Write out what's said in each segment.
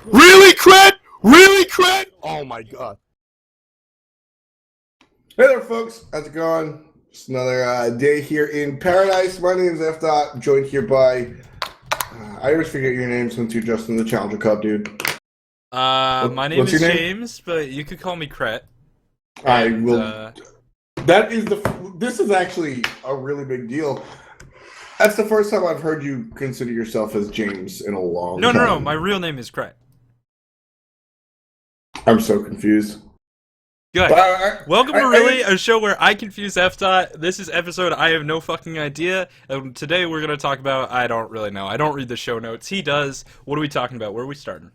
Really, Krett? Really, Krett? Oh my god. Hey there, folks. How's it going? Just another day here in paradise. My name is Ep.13, joined here by. I always forget your name since you're just in the Challenger Cup, dude. My name What's is your name? James, but you could call me Krett. I And, will. That is the. This is actually a really big deal. That's the first time I've heard you consider yourself as James in a long No, time. no, no. My real name is Krett. I'm so confused. Good. But Welcome to Really, a show where I confuse F-Dot. This is episode I have no fucking idea. And today we're going to talk about, I don't really know. I don't read the show notes. He does. What are we talking about? Where are we starting?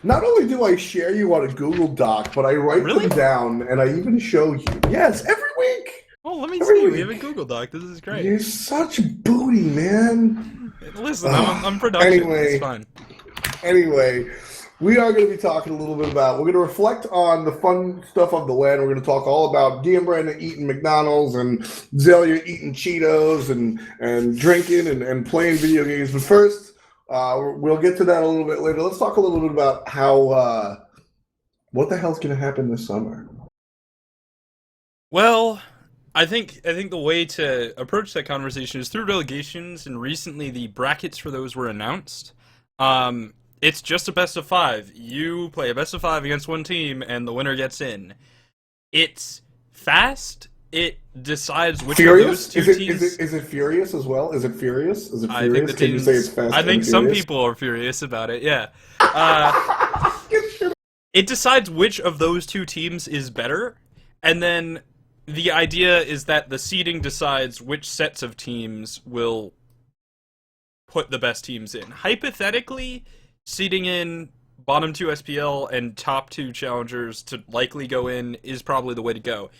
Not only do I share you on a Google Doc, but I write Really? them down and I even show you. Yes, every week. Oh, let me Every see. week. We have a Google Doc. This is great. You're such booty, man. Listen, I'm production. Anyway. It's fine. Anyway, we are going to be talking a little bit about, we're going to reflect on the fun stuff of the land. We're going to talk all about Dee and Brandon eating McDonald's and Zelia eating Cheetos and drinking and playing video games. But first, we'll get to that a little bit later. Let's talk a little bit about how, what the hell's going to happen this summer? Well, I think the way to approach that conversation is through relegations, and recently the brackets for those were announced. It's just a best of 5. You play a best of 5 against one team, and the winner gets in. It's fast. It decides which Furious? of those two teams. Is it furious as well? Is it furious? Is it I think furious? the Can you teams. say it's fast? I think and some furious? people are furious about it. Yeah. It decides which of those two teams is better, and then the idea is that the seeding decides which sets of teams will put the best teams in. Hypothetically, seeding in bottom 2 SPL and top 2 challengers to likely go in is probably the way to go.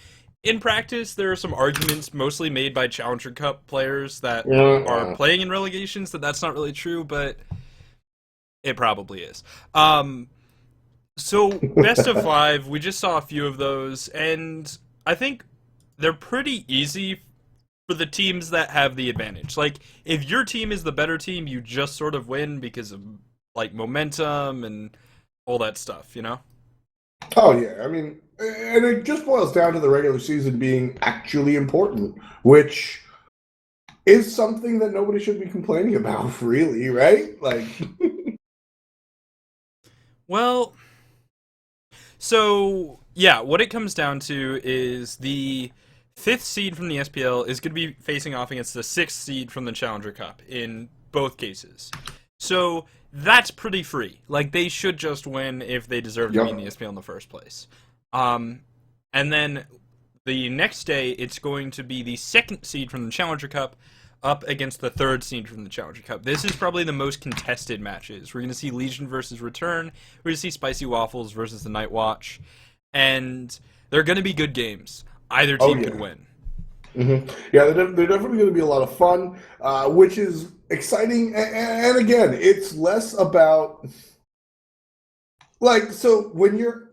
In practice, there are some arguments mostly made by Challenger Cup players that are playing in relegations that that's not really true, but it probably is. So, best of 5, we just saw a few of those, and I think they're pretty easy for the teams that have the advantage. Like, if your team is the better team, you just sort of win because of, like, momentum and all that stuff, you know? Oh, yeah. I mean, and it just boils down to the regular season being actually important, which is something that nobody should be complaining about, really, right? Like, Well, so, yeah, what it comes down to is the 5th seed from the SPL is going to be facing off against the 6th seed from the Challenger Cup in both cases. So, that's pretty free. Like, they should just win if they deserve to be in the SPL in the first place. And then the next day, it's going to be the 2nd seed from the Challenger Cup up against the 3rd seed from the Challenger Cup. This is probably the most contested matches. We're going to see Legion versus Return. We're going to see Spicy Waffles versus the Night Watch. And they're going to be good games. Either team could win. Mm-hmm. Yeah, they're definitely going to be a lot of fun, which is exciting. And again, it's less about like, so when you're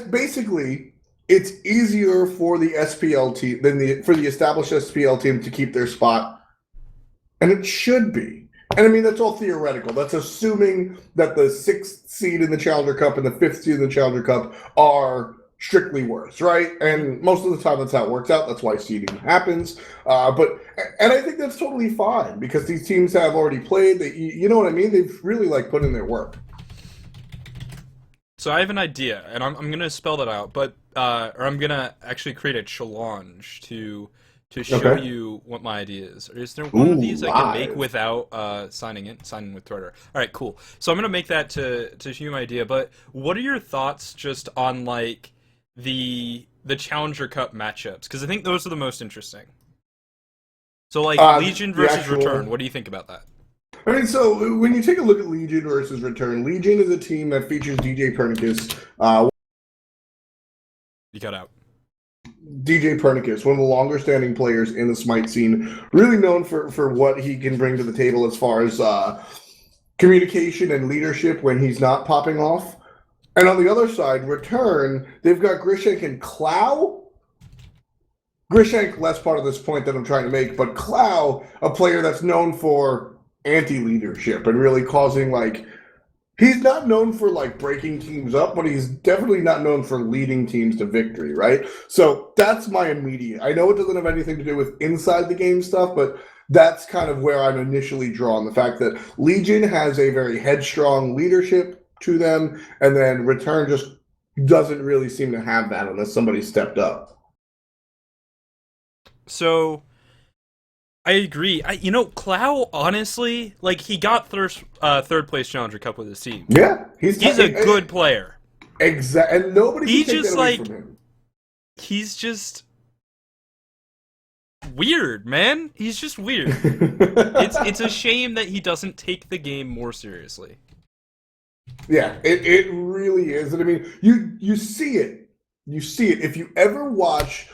basically it's easier for the SPL team than for the established SPL team to keep their spot, and it should be. And I mean, that's all theoretical. That's assuming that the 6th seed in the Challenger Cup and the 5th seed in the Challenger Cup are strictly worse, right? And most of the time that's how it works out. That's why seeding happens. And I think that's totally fine because these teams have already played. You know what I mean? They've really like put in their work. So I have an idea, and I'm going to spell that out, but or I'm going to actually create a challenge to show you what my idea is. Is there one of these I can make without signing with Twitter? All right, cool. So I'm going to make that to show you my idea, but what are your thoughts just on, like, the Challenger Cup matchups? Because I think those are the most interesting. So, like, Legion versus Return, what do you think about that? I mean, so when you take a look at Legion versus Return, Legion is a team that features DJ Pernicus. You got out. DJ Pernicus, one of the longer-standing players in the Smite scene, really known for what he can bring to the table as far as communication and leadership when he's not popping off. And on the other side, Return, they've got Grishank and Clow. Grishank, less part of this point that I'm trying to make, but Clow, a player that's known for anti-leadership and really causing he's not known for breaking teams up, but he's definitely not known for leading teams to victory, right? So that's my immediate. I know it doesn't have anything to do with inside the game stuff, but that's kind of where I'm initially drawn. The fact that Legion has a very headstrong leadership to them, and then Return just doesn't really seem to have that unless somebody stepped up. So I agree. Clow, honestly, he got third place Challenger Cup with his team. Yeah, he's a good player. Exactly, and nobody can take that away from him. He's just weird, man. He's just weird. It's a shame that he doesn't take the game more seriously. Yeah, it really is. And I mean, you see it. You see it. If you ever watch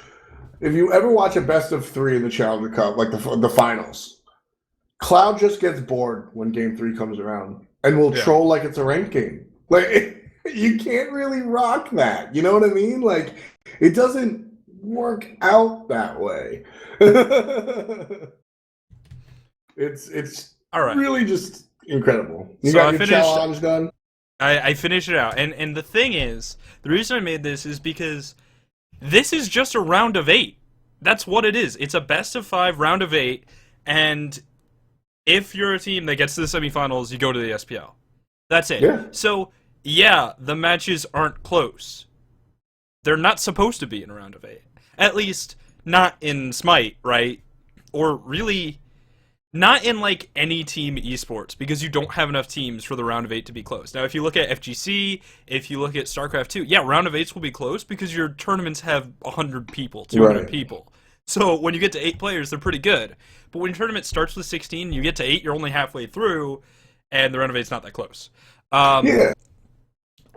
a best of 3 in the Challenger Cup, the finals, Cloud just gets bored when game 3 comes around and will troll like it's a ranked game. You can't really rock that. You know what I mean? It doesn't work out that way. It's all right. Really just incredible. You got your challenge done? I finished it out. And the thing is, the reason I made this is because this is just a round of 8. That's what it is. It's a best of 5 round of 8, and if you're a team that gets to the semifinals, you go to the SPL. That's it. Yeah. So, yeah, the matches aren't close. They're not supposed to be in a round of 8. At least, not in Smite, right? Or really, not in any team esports, because you don't have enough teams for the round of 8 to be close. Now, if you look at FGC, if you look at StarCraft 2, yeah, round of 8s will be close because your tournaments have 100 people, 200 people. So when you get to 8 players, they're pretty good. But when your tournament starts with 16, you get to 8, you're only halfway through, and the round of 8's not that close. Yeah.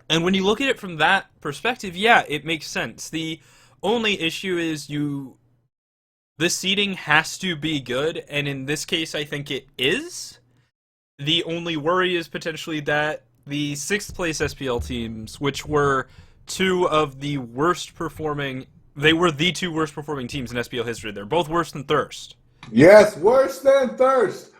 And when you look at it from that perspective, yeah, it makes sense. The only issue is the seeding has to be good, and in this case, I think it is. The only worry is potentially that the 6th place SPL teams, which were 2 of the worst performing, they were the 2 worst performing teams in SPL history. They're both worse than Thirst. Yes, worse than Thirst.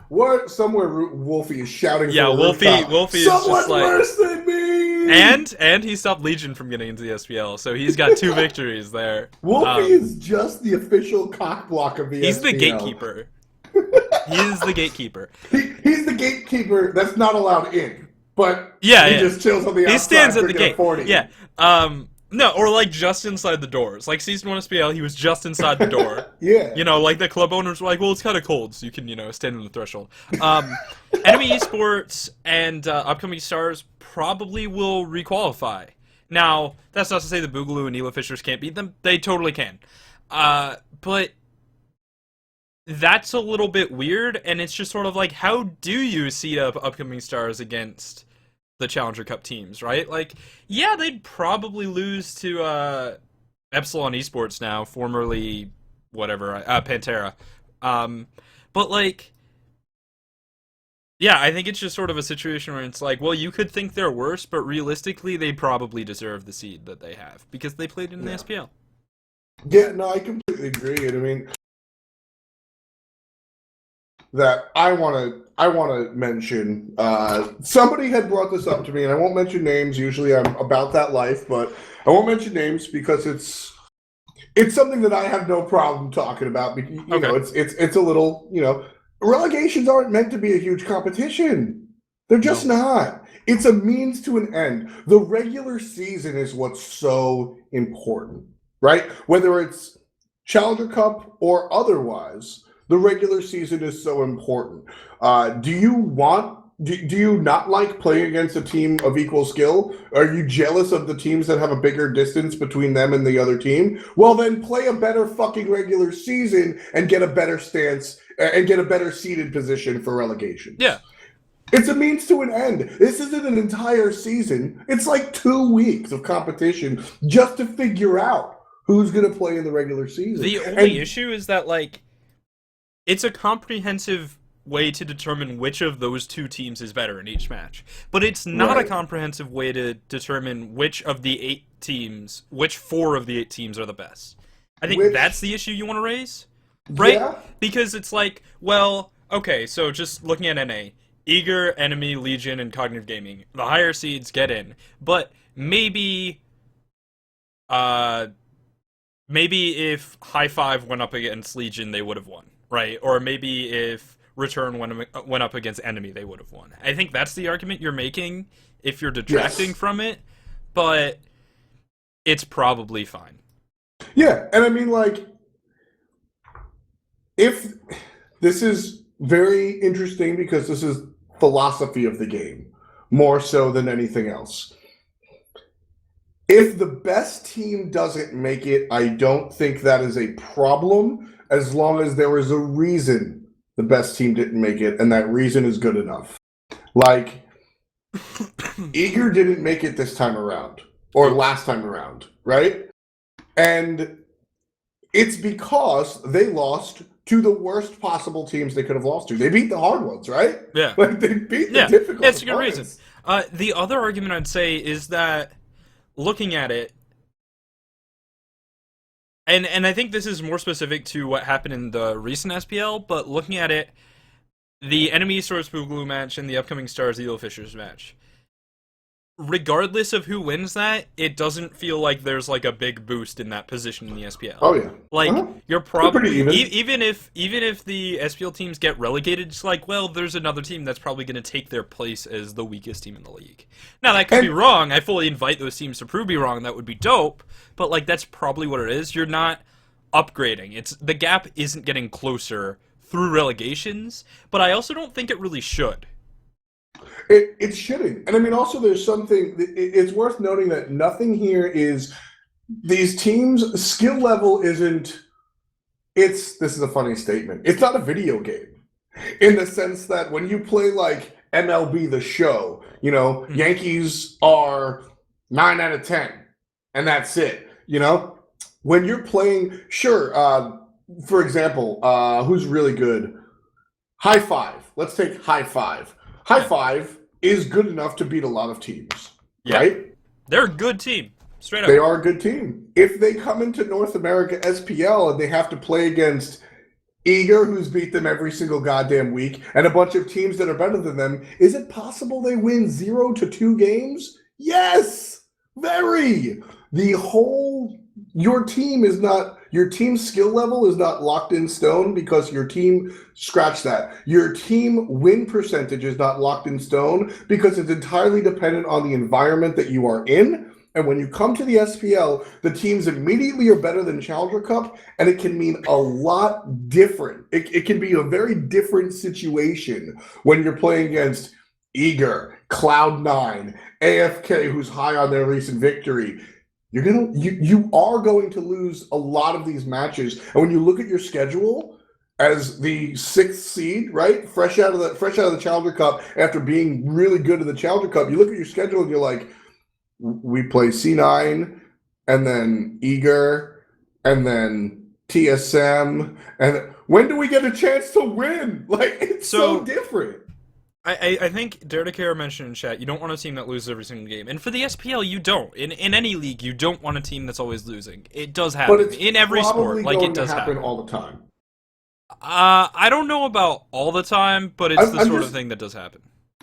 Somewhere Wolfie is shouting. Yeah, Wolfie is just worse than me. And he stopped Legion from getting into the SPL, so he's got 2 victories there. Wolfie is just the official cockblock of the SPL. He's the gatekeeper. He is the gatekeeper. He's the gatekeeper that's not allowed in, but he just chills on the outside. He stands at the gate. 40. Yeah. No, or just inside the doors. Season 1 SPL, he was just inside the door. Yeah. The club owners were like, well, it's kind of cold, so you can, stand on the threshold. Enemy Esports and upcoming stars probably will requalify. Now, that's not to say the Boogaloo and Neela Fishers can't beat them. They totally can. But that's a little bit weird, and it's just sort of how do you seed up upcoming stars against the Challenger Cup teams, right? Yeah, they'd probably lose to Epsilon Esports now, formerly whatever, Pantera. But yeah, I think it's just sort of a situation where it's well, you could think they're worse, but realistically, they probably deserve the seed that they have because they played in the SPL. Yeah, no, I completely agree. And I mean, that I want to mention. Somebody had brought this up to me, and I won't mention names. Usually, I'm about that life, but I won't mention names because it's something that I have no problem talking about. You know, it's a little, relegations aren't meant to be a huge competition. They're just not. It's a means to an end. The regular season is what's so important, right? Whether it's Challenger Cup or otherwise. The regular season is so important. Do you not like playing against a team of equal skill? Are you jealous of the teams that have a bigger distance between them and the other team? Well, then play a better fucking regular season and get a better stance and get a better seeded position for relegation. Yeah. It's a means to an end. This isn't an entire season. It's 2 weeks of competition just to figure out who's going to play in the regular season. The only issue is that, it's a comprehensive way to determine which of those 2 teams is better in each match. But it's not a comprehensive way to determine which 4 of the 8 teams are the best. I think that's the issue you want to raise, right? Yeah. Because it's well, Okay, so just looking at NA, Eager, Enemy, Legion, and Cognitive Gaming. The higher seeds get in, but uh, maybe if High Five went up against Legion, they would have won, right? Or maybe if Return went up against Enemy, they would have won. I think that's the argument you're making if you're detracting Yes. from it, but it's probably fine. Yeah, and I mean, like, if this is very interesting because this is philosophy of the game more so than anything else. If the best team doesn't make it, I don't think that is a problem as long as there is a reason the best team didn't make it, and that reason is good enough. Like, Eager didn't make it this time around, or last time around, right? And it's because they lost to the worst possible teams they could have lost to. They beat the hard ones, right? Yeah. Like, they beat the Yeah, difficult that's a good reason. opponents. The other argument I'd say is that looking at it, and I think this is more specific to what happened in the recent SPL, but looking at it, the Enemy Source Boogaloo match and the upcoming Stars Elo Fishers match. Regardless of who wins that, it doesn't feel like there's like a big boost in that position in the SPL. Oh, yeah. Like you're They're pretty probably even. even if the SPL teams get relegated, it's like, well, there's another team that's probably going to take their place as the weakest team in the league. Now that could be wrong. I fully invite those teams to prove me wrong. That would be dope. But like that's probably what it is. You're not upgrading. It's the gap isn't getting closer through relegations, but I also don't think it really should. It shouldn't. And I mean, also, there's something, it's worth noting that nothing here is, these teams' skill level isn't, this is a funny statement, it's not a video game. In the sense that when you play like MLB The Show, you know, Yankees are 9 out of 10, and that's it, you know? When you're playing, sure, for example, who's really good? High Five. Let's take High Five. High Five is good enough to beat a lot of teams, right? They're a good team. Straight up. They are a good team. If they come into North America SPL and they have to play against Eager, who's beat them every single goddamn week, and a bunch of teams that are better than them, is it possible they win 0-2 games? Yes! Very! Your team's skill level is not locked in stone because your team, scratch that. Your team win percentage is not locked in stone because it's entirely dependent on the environment that you are in. And when you come to the SPL, the teams immediately are better than Challenger Cup, and it can mean a lot different. It can be a very different situation when you're playing against Eager, Cloud9, AFK, who's high on their recent victory. You are going to lose a lot of these matches. And when you look at your schedule as the 6th seed, right, fresh out of the Challenger Cup after being really good in the Challenger Cup, you look at your schedule and you're like, we play C9 and then Eager and then TSM, and when do we get a chance to win? Like, it's so different. I think Derrick mentioned in chat, you don't want a team that loses every single game. And for the SPL, you don't. In any league, you don't want a team that's always losing. It does happen. But it's in every sport. Like, it does happen all the time. I don't know about all the time, but it's the sort of thing that does happen.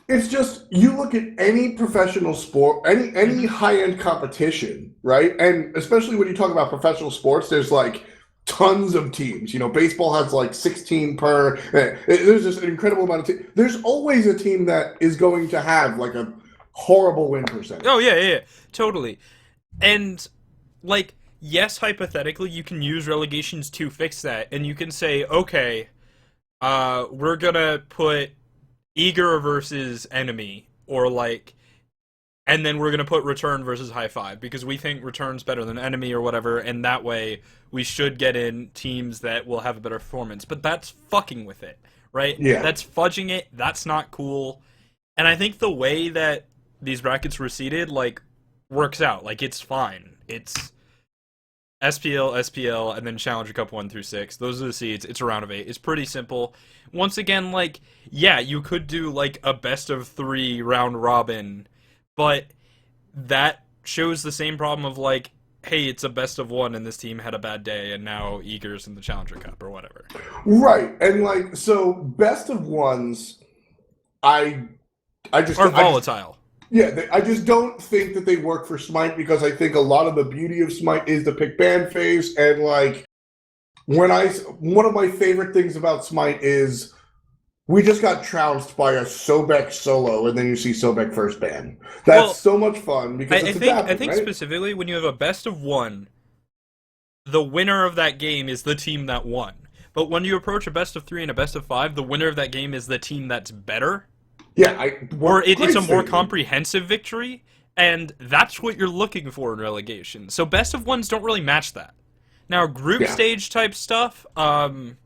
It's just, you look at any professional sport, any high-end competition, right? And especially when you talk about professional sports, there's like tons of teams. You know, baseball has like 16 per. There's just an incredible amount of teams. There's always a team that is going to have like a horrible win percentage. Oh, yeah, totally. And, like, yes, hypothetically, you can use relegations to fix that. And you can say, okay, we're gonna put Eager versus Enemy, or like, and then we're gonna put Return versus High Five because we think Return's better than Enemy or whatever, and that way we should get in teams that will have a better performance. But that's fucking with it, right? Yeah. That's fudging it. That's not cool. And I think the way that these brackets were seeded, like, works out. Like, it's fine. It's SPL, and then Challenger Cup 1 through 6. Those are the seeds. It's a round of 8. It's pretty simple. Once again, like, yeah, you could do, like, a best-of-3 round robin, but that shows the same problem of, like, hey, it's a best of one, and this team had a bad day, and now Eager's in the Challenger Cup or whatever. Right, and like so, best of ones, I just Are volatile. I just don't think that they work for Smite because I think a lot of the beauty of Smite is to pick ban phase, and like one of my favorite things about Smite is we just got trounced by a Sobek solo, and then you see Sobek first ban. That's so much fun because it's adapting, I think right? specifically when you have a best of one, the winner of that game is the team that won. But when you approach a best of 3 and a best of 5, the winner of that game is the team that's better. Yeah, It's a more comprehensive victory, and that's what you're looking for in relegation. So best of ones don't really match that. Now, group stage type stuff, I'm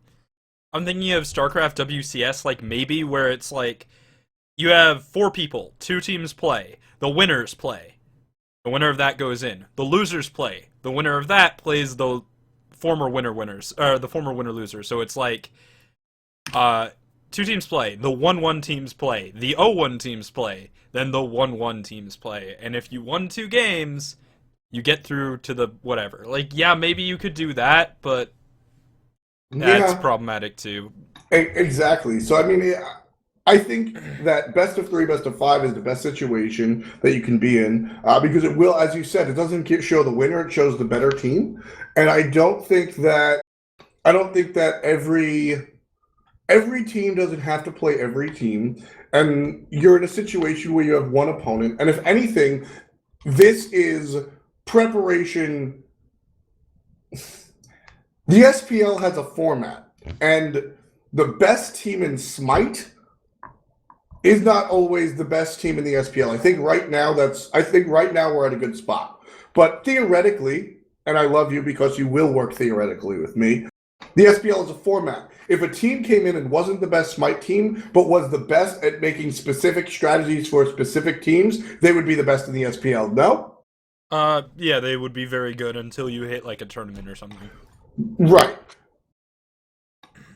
thinking of StarCraft WCS, like maybe where it's like you have 4 people, 2 teams play, the winners play. The winner of that goes in. The losers play. The winner of that plays the former winners, or the former winner loser. So it's like 2 teams play, the 1-1 teams play, the 0-1 teams play, then the 1-1 teams play. And if you won 2 games, you get through to the whatever. Like, yeah, maybe you could do that, but that's problematic too. Exactly. So, I mean, I think that best of 3, best of 5 is the best situation that you can be in because it will, as you said, it doesn't show the winner; it shows the better team. And I don't think that every team doesn't have to play every team, and you're in a situation where you have one opponent. And if anything, this is preparation. The SPL has a format, and the best team in Smite is not always the best team in the SPL. I think right now we're at a good spot. But theoretically, and I love you because you will work theoretically with me, the SPL is a format. If a team came in and wasn't the best Smite team, but was the best at making specific strategies for specific teams, they would be the best in the SPL. No? Yeah, they would be very good until you hit like a tournament or something. Right.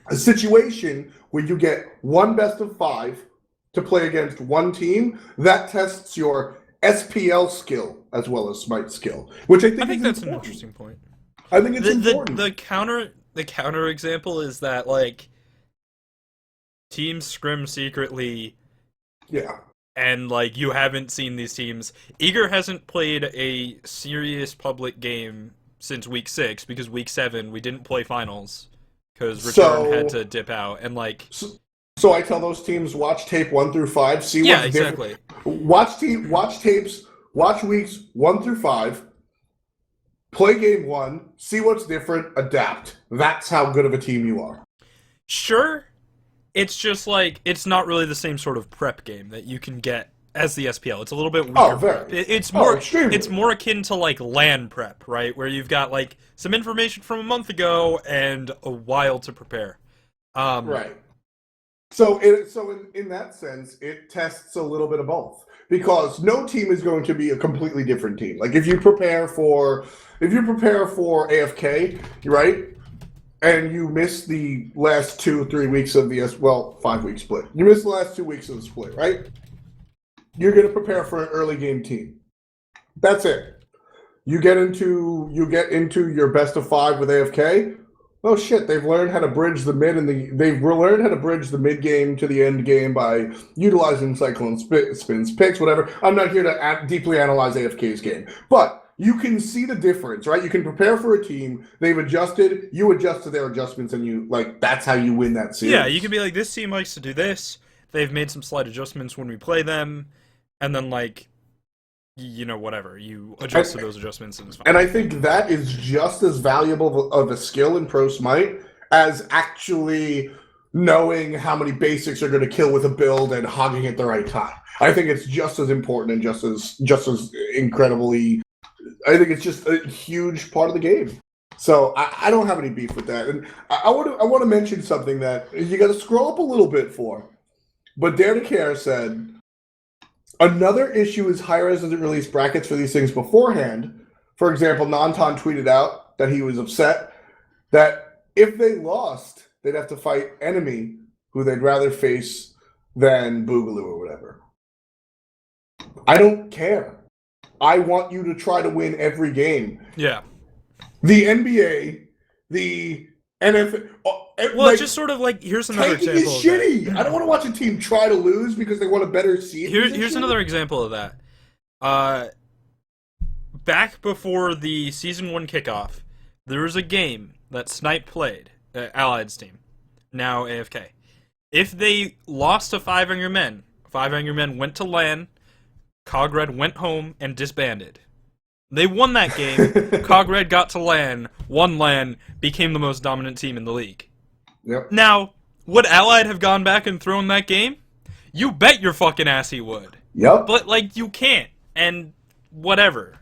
A situation where you get one best of 5 to play against one team, that tests your SPL skill as well as Smite skill, which I think that's an interesting point. I think it's important. The counter example is that like teams scrim secretly. Yeah. And like you haven't seen these teams. Eager hasn't played a serious public game since week 6 because week 7 we didn't play finals because Return had to dip out and like. So I tell those teams watch tape 1 through 5. See what's exactly. Different. Watch tapes. Watch weeks 1 through 5. Play game 1. See what's different. Adapt. That's how good of a team you are. Sure. It's just like it's not really the same sort of prep game that you can get as the SPL. It's a little bit weaker. Oh, very. It's more akin to like LAN prep, right? Where you've got like some information from a month ago and a while to prepare. Right. So in that sense, it tests a little bit of both because no team is going to be a completely different team. Like if you prepare for AFK, right? And you miss the last 2-3 weeks of the 5-week split. You miss the last 2 weeks of the split, right? You're going to prepare for an early game team. That's it. You get into your best of 5 with AFK. Oh shit! They've learned how to bridge the mid they've learned how to bridge the mid game to the end game by utilizing cyclone spins, picks, whatever. I'm not here to deeply analyze AFK's game, but you can see the difference, right? You can prepare for a team. They've adjusted. You adjust to their adjustments, and that's how you win that series. Yeah, you can be like, this team likes to do this. They've made some slight adjustments when we play them, and then like, whatever. You adjust to those adjustments, and it's fine. And I think that is just as valuable of a skill in Pro Smite as actually knowing how many basics are going to kill with a build and hogging at the right time. I think it's just as important and just as incredibly. I think it's just a huge part of the game. So I don't have any beef with that. And I want to mention something that you got to scroll up a little bit for. But Dare to Care said, another issue is Hi-Rez doesn't release brackets for these things beforehand. For example, Nantan tweeted out that he was upset that if they lost, they'd have to fight enemy who they'd rather face than Boogaloo or whatever. I don't care. I want you to try to win every game. Yeah. The NBA, the NFL. Well, it's just sort of like, here's another tanking example is of that. shitty. I don't want to watch a team try to lose because they want a better seed. Here's another example of that. Back before the season 1 kickoff, there was a game that Snipe played, Allied's team, now AFK. If they lost to 5 Angry Men, 5 Angry Men went to LAN, Cogred went home and disbanded. They won that game, Cogred got to LAN, won LAN, became the most dominant team in the league. Yep. Now, would Allied have gone back and thrown that game? You bet your fucking ass he would. Yep. But, like, you can't, and whatever.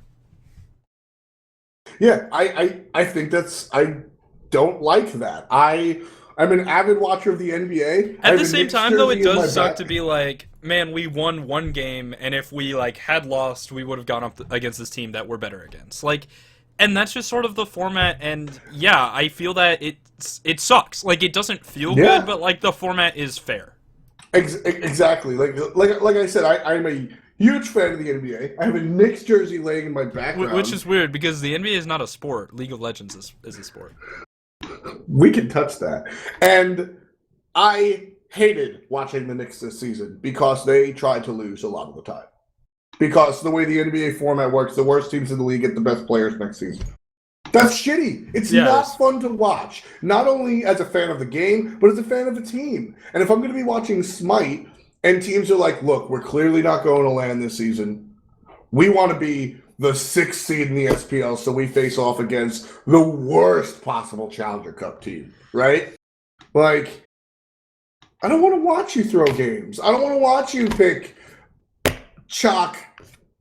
Yeah, I think I don't like that. I'm an avid watcher of the NBA. At the same time, though, it does suck to be like, man, we won one game, and if we, like, had lost, we would have gone up against this team that we're better against. Like, and that's just sort of the format, and yeah, I feel that it sucks. Like, it doesn't feel good, but, like, the format is fair. Exactly. Like I said, I'm a huge fan of the NBA. I have a Knicks jersey laying in my background. Which is weird, because the NBA is not a sport. League of Legends is a sport. We can touch that. And I hated watching the Knicks this season because they tried to lose a lot of the time. Because the way the NBA format works, the worst teams in the league get the best players next season. That's shitty. It's not fun to watch. Not only as a fan of the game, but as a fan of a team. And if I'm going to be watching Smite, and teams are like, look, we're clearly not going to LAN this season. We want to be the 6th seed in the SPL, so we face off against the worst possible Challenger Cup team, right? Like, I don't want to watch you throw games. I don't want to watch you pick Chalk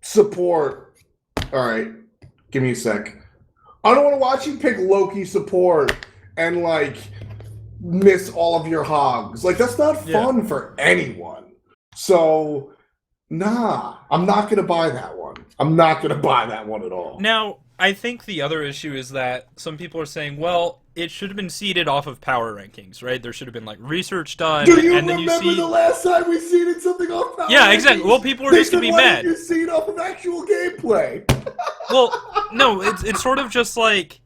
support. All right, give me a sec. I don't want to watch you pick Loki support and, like, miss all of your hogs. Like, that's not fun for anyone. So, nah, I'm not going to buy that one. I'm not going to buy that one at all. Now, I think the other issue is that some people are saying, well, it should have been seeded off of power rankings, right? There should have been, like, research done. Do you and then remember the last time we seeded something off power Yeah, rankings? exactly. Well, people are just going to be mad. You seed off of actual gameplay. Well, no, it's sort of just like,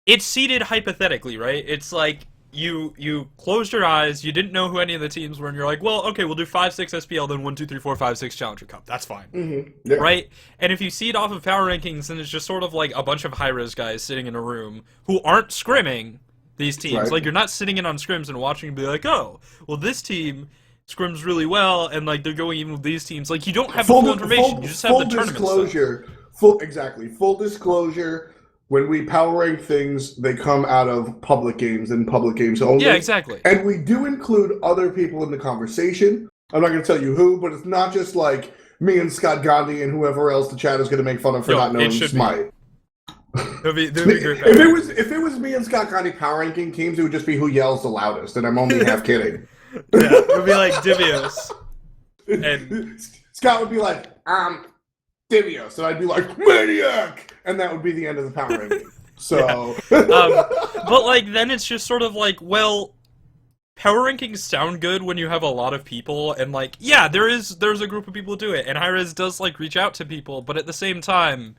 it's seeded hypothetically, right? It's like, you closed your eyes, you didn't know who any of the teams were, and you're like, well, okay, we'll do 5-6 SPL, then 1, 2, 3, 4, 5, 6 Challenger Cup. That's fine. Mm-hmm. Yeah. Right? And if you seed off of power rankings, then it's just sort of like a bunch of Hi-Rez guys sitting in a room who aren't scrimming these teams. Right. Like, you're not sitting in on scrims and watching and be like, oh, well, this team scrims really well, and, like, they're going even with these teams. Like, you don't have the full information, you just have the tournament stuff. Full disclosure. When we power rank things, they come out of public games and public games only. Yeah, exactly. And we do include other people in the conversation. I'm not going to tell you who, but it's not just like me and Scott Gandhi and whoever else the chat is going to make fun of for not knowing Smite. It'll be great. If it was me and Scott Gandhi power ranking teams, it would just be who yells the loudest, and I'm only half kidding. Yeah, it would be like Divios. And Scott would be like, Divios, and I'd be like, Maniac! And that would be the end of the power ranking. So, but like then it's just sort of like, well, power rankings sound good when you have a lot of people, and like, yeah, there's a group of people who do it, and Hi-Rez does like reach out to people, but at the same time,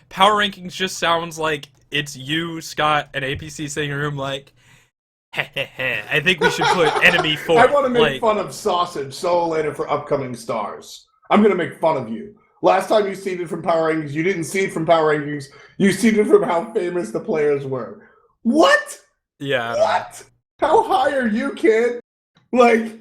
power rankings just sounds like it's you, Scott, and APC sitting in a room like, I think we should put enemy 4. I want to make fun of Sausage solo later for upcoming stars. I'm going to make fun of you. Last time you seeded from power rankings, you didn't seed from power rankings. You seeded from how famous the players were. What? Yeah. What? How high are you, kid? Like,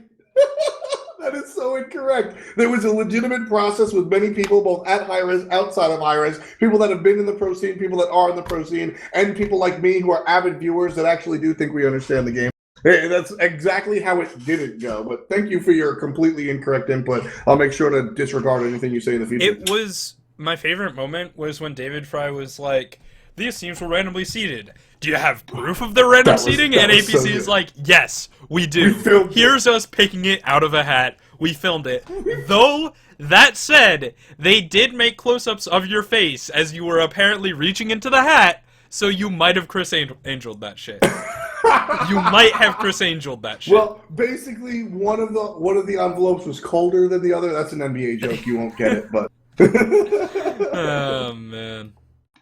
that is so incorrect. There was a legitimate process with many people, both at Hi-Rez, outside of Hi-Rez, people that have been in the pro scene, people that are in the pro scene, and people like me who are avid viewers that actually do think we understand the game. Hey, that's exactly how it didn't go, but thank you for your completely incorrect input. I'll make sure to disregard anything you say in the future. It was, my favorite moment was when David Fry was like, these teams were randomly seeded. Do you have proof of their random seeding? And APC so is like, yes, we do. Here's us picking it out of a hat. We filmed it. Though, that said, they did make close-ups of your face as you were apparently reaching into the hat, so you might have Chris Angel'd that shit. You might have Chris Angel'd that shit. Well, basically, one of the envelopes was colder than the other. That's an NBA joke. You won't get it, but Oh man.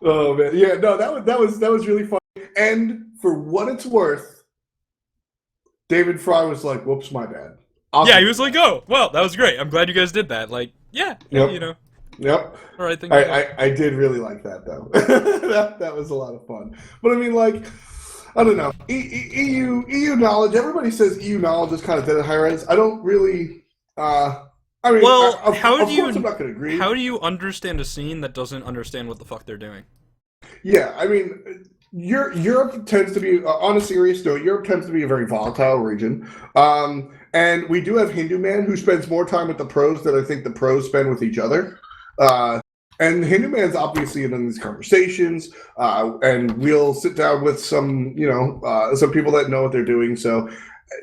Oh man, yeah, no, that was really funny. And for what it's worth, David Fry was like, "Whoops, my bad." I'll Yeah, give he you was like, that. "Oh, well, that was great. I'm glad you guys did that." Like, yeah, hey, Yep, yep. all right thing to do. I did really like that though. that was a lot of fun. But I mean, like, I don't know. EU knowledge. Everybody says EU knowledge is kind of dead at Hi-Rez. I don't really. I mean, Well, of course, I'm not going to agree. how do you understand a scene that doesn't understand what the fuck they're doing? Yeah, I mean, Europe tends to be, on a serious note, Europe tends to be a very volatile region. And we do have Hindu Man who spends more time with the pros than I think the pros spend with each other. Uh, and Hindu Man's obviously in these conversations, and we'll sit down with some, some people that know what they're doing. So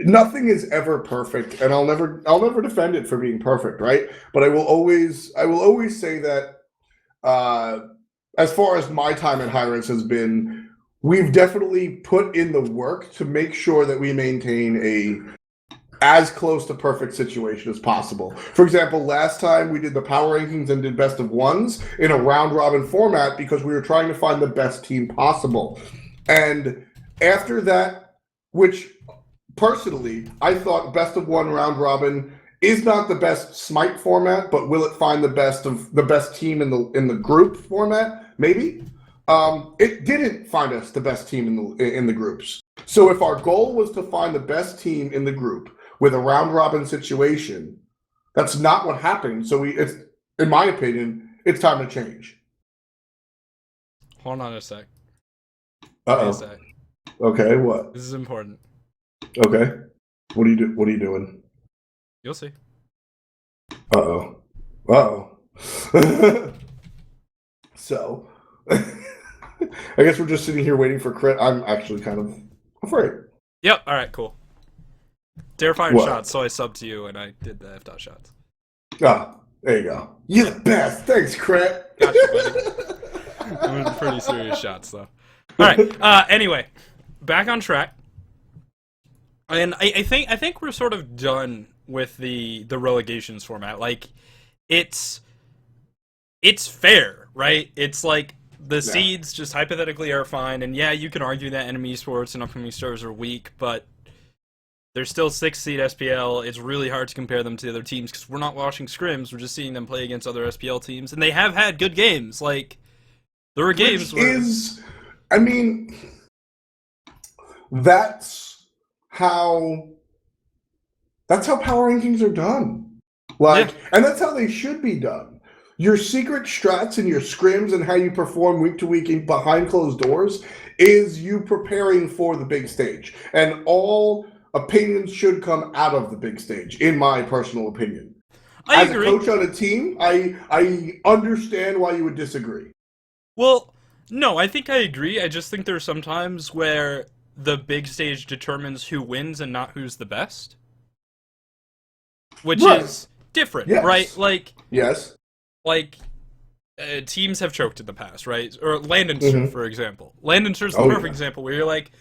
nothing is ever perfect, and I'll never defend it for being perfect, right? But I will always say that. As far as my time at Hi-Rez has been, we've definitely put in the work to make sure that we maintain as close to perfect situation as possible. For example, last time we did the power rankings and did best of ones in a round robin format because we were trying to find the best team possible. And after that, which personally I thought best of one round robin is not the best Smite format, but will it find the best team in the group format? Maybe. It didn't find us the best team in the groups. So if our goal was to find the best team in the group with a round robin situation, that's not what happened. So it's, in my opinion, it's time to change. Hold on a sec. Uh Wait a oh. sec. Okay. What? This is important. Okay. What are you What are you doing? You'll see. Uh oh. Uh oh. So, I guess we're just sitting here waiting for Krett. I'm actually kind of afraid. Yep. All right. Cool. Dare fired What? shots, so I subbed to you and I did the F dot shots. Ah, there you go. You're the best. Thanks, Krett. Gotcha, buddy. Pretty serious shots, though. All right. Anyway, back on track. And I think we're sort of done with the relegations format. Like, it's fair, right? It's like the seeds just hypothetically are fine, and yeah, you can argue that enemy sports and upcoming stars are weak, but they're still 6th seed SPL. It's really hard to compare them to the other teams because we're not watching scrims. We're just seeing them play against other SPL teams, and they have had good games. Like, there were games where... I mean, that's how power rankings are done. Like, and that's how they should be done. Your secret strats and your scrims and how you perform week to week behind closed doors is you preparing for the big stage. And all opinions should come out of the big stage, in my personal opinion. I As agree. a coach on a team, I understand why you would disagree. Well, no, I think I agree. I just think there are some times where the big stage determines who wins and not who's the best. Which is different, right? Like, yes. Like, teams have choked in the past, right? Or Landenser, for example. Landenser's the perfect example where you're like,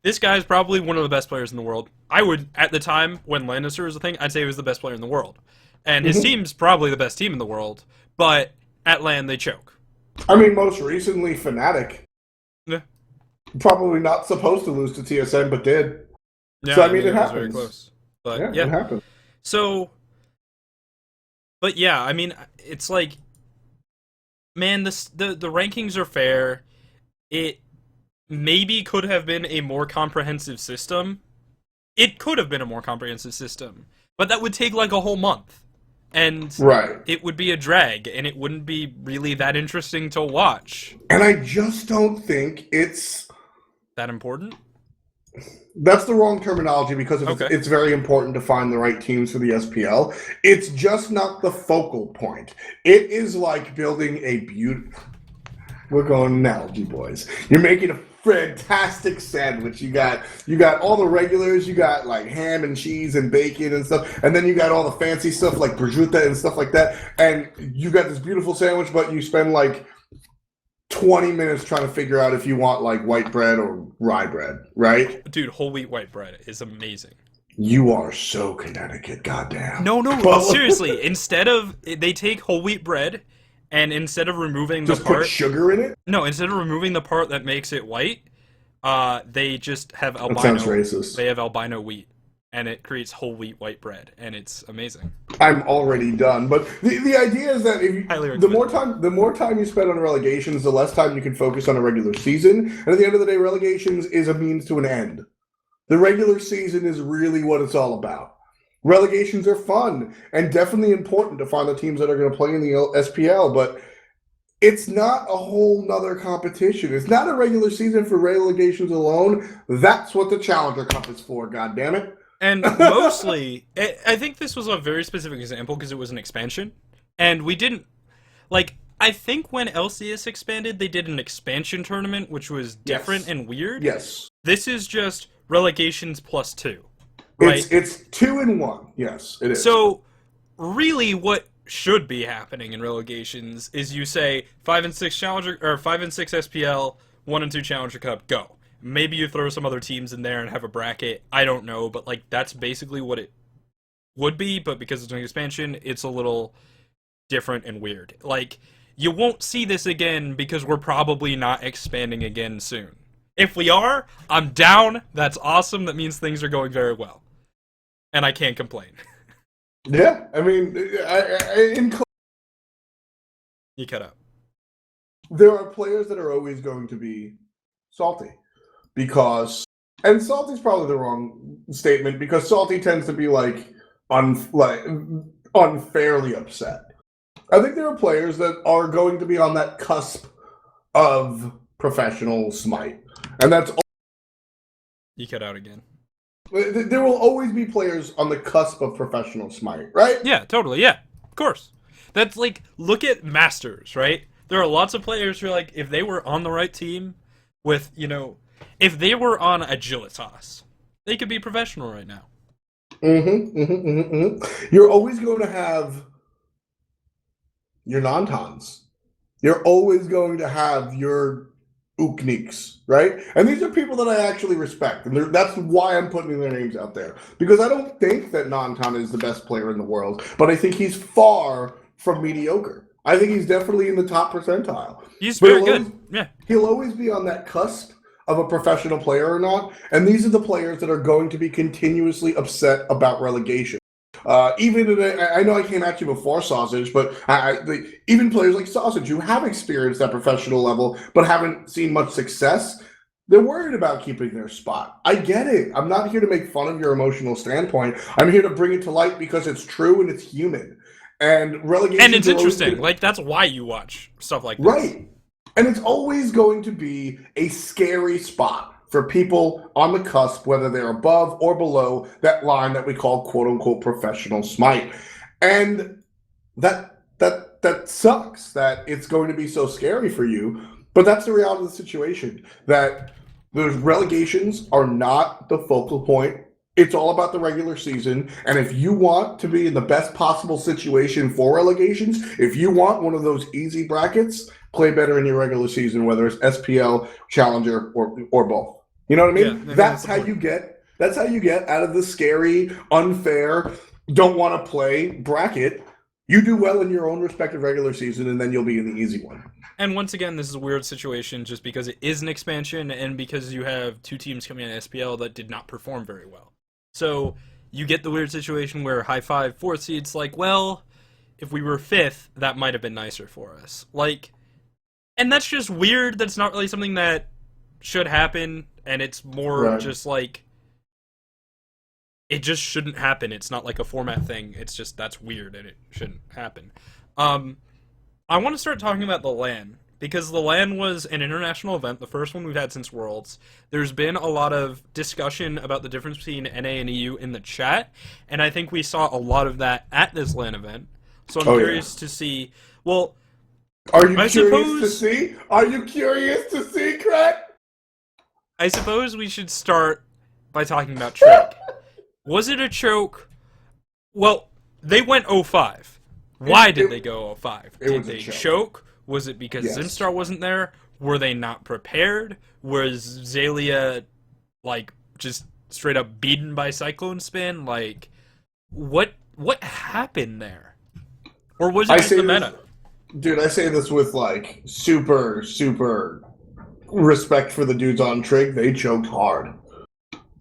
this guy's probably one of the best players in the world. I would, at the time when Landenser was a thing, I'd say he was the best player in the world. And his team's probably the best team in the world, but at LAN they choke. I mean, most recently, Fnatic. Yeah. Probably not supposed to lose to TSM, but did. Yeah, so, I mean, it was happens. very close. But, it happens. So, but yeah, I mean, it's like, man, the rankings are fair. It maybe could have been a more comprehensive system. It could have been a more comprehensive system, but that would take like a whole month. And it would be a drag, and it wouldn't be really that interesting to watch. And I just don't think it's... that important? That's the wrong terminology because it's very important to find the right teams for the SPL. It's just not the focal point. It is like building a beautiful... We're going analogy, boys. You're making a fantastic sandwich. You got all the regulars. You got like ham and cheese and bacon and stuff, and then you got all the fancy stuff like prosciutto and stuff like that. And you got this beautiful sandwich, but you spend like 20 minutes trying to figure out if you want like white bread or rye bread, right? Dude, whole wheat white bread is amazing. You are so Connecticut, goddamn. No, seriously. Instead of, they take whole wheat bread And instead of removing the Just put part, sugar in it? no, instead of removing the part that makes it white, they just have That sounds albino. racist. They have albino wheat, and it creates whole wheat white bread, and it's amazing. I'm already done. But the idea is that if you, Highly recommend. the more time you spend on relegations, the less time you can focus on a regular season. And at the end of the day, relegations is a means to an end. The regular season is really what it's all about. Relegations are fun and definitely important to find the teams that are going to play in the SPL, but it's not a whole nother competition. It's not a regular season for relegations alone. That's what the Challenger Cup is for, goddammit. And mostly, I think this was a very specific example because it was an expansion, and we didn't like. I think when LCS expanded, they did an expansion tournament, which was different and weird. Yes. This is just relegations plus 2, right? It's 2 and 1. Yes, it is. So, really, what should be happening in relegations is you say 5 and 6 Challenger or 5 and 6 SPL, 1 and 2 Challenger Cup, go. Maybe you throw some other teams in there and have a bracket. I don't know, but like that's basically what it would be. But because it's an expansion, it's a little different and weird. Like you won't see this again because we're probably not expanding again soon. If we are, I'm down. That's awesome. That means things are going very well, and I can't complain. Yeah, I mean, You cut out. there are players that are always going to be salty because, and salty's probably the wrong statement because salty tends to be like unfairly upset. I think there are players that are going to be on that cusp of professional smite, and that's. You cut out again. There will always be players on the cusp of professional smite, right? Yeah, totally. Yeah, of course. That's like, look at Masters, right? There are lots of players who are like, if they were on the right team with, if they were on Agilitas, they could be professional right now. You're always going to have your non-tons. You're always going to have your Ukniks, right? And these are people that I actually respect, and that's why I'm putting their names out there. Because I don't think that Nantan is the best player in the world, but I think he's far from mediocre. I think he's definitely in the top percentile. He's very good. Yeah. He'll always be on that cusp of a professional player or not, and these are the players that are going to be continuously upset about relegation. I know I came at you before Sausage, but even players like Sausage who have experienced that professional level but haven't seen much success, they're worried about keeping their spot. I get it. I'm not here to make fun of your emotional standpoint. I'm here to bring it to light because it's true and it's human. And relegation, and it's interesting. Like that's why you watch stuff like this, right? And it's always going to be a scary spot for people on the cusp, whether they're above or below that line that we call "quote unquote" professional smite, and that sucks. That it's going to be so scary for you, but that's the reality of the situation. That those relegations are not the focal point. It's all about the regular season, and if you want to be in the best possible situation for relegations, if you want one of those easy brackets, play better in your regular season, whether it's SPL, Challenger, or both. You know what I mean? Yeah, that's how you get. That's how you get out of the scary, unfair, don't want to play bracket. You do well in your own respective regular season, and then you'll be in the easy one. And once again, this is a weird situation just because it is an expansion, and because you have two teams coming in SPL that did not perform very well. So you get the weird situation where high five fourth seed's like, well, if we were fifth, that might have been nicer for us. Like, and that's just weird. That's not really something that should happen, and it's more just like, it just shouldn't happen. It's not like a format thing. It's just, that's weird, and it shouldn't happen. I want to start talking about the LAN, because the LAN was an international event, the first one we've had since Worlds. There's been a lot of discussion about the difference between NA and EU in the chat, and I think we saw a lot of that at this LAN event. So I'm curious to see, well, are you curious to see? Are you curious to see, Krett? I suppose we should start by talking about Trick. Was it a choke? Well, they went 0-5. Why did they go 0-5? Did they choke? Was it because Zinstar wasn't there? Were they not prepared? Was Zalia, like, just straight up beaten by Cyclone Spin? Like, what happened there? Or was it just the meta? dude, I say this with like super, super respect for the dudes on Trig. They choked hard.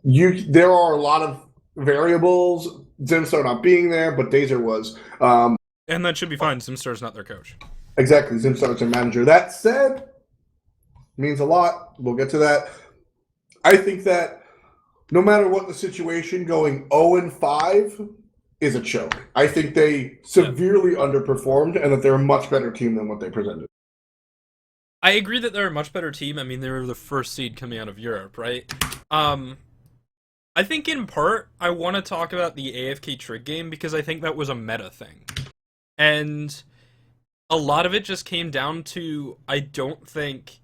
There are a lot of variables. Zimstar not being there, but Dazer was. And that should be fine. Zimstar's not their coach. Exactly, Zimstar's their manager. That said, means a lot. We'll get to that. I think that no matter what the situation, going 0-5 is a choke. I think they severely underperformed and that they're a much better team than what they presented. I agree that they're a much better team. I mean, they were the first seed coming out of Europe, right? I think in part, I want to talk about the AFK Trig game because I think that was a meta thing. And a lot of it just came down to, I don't think,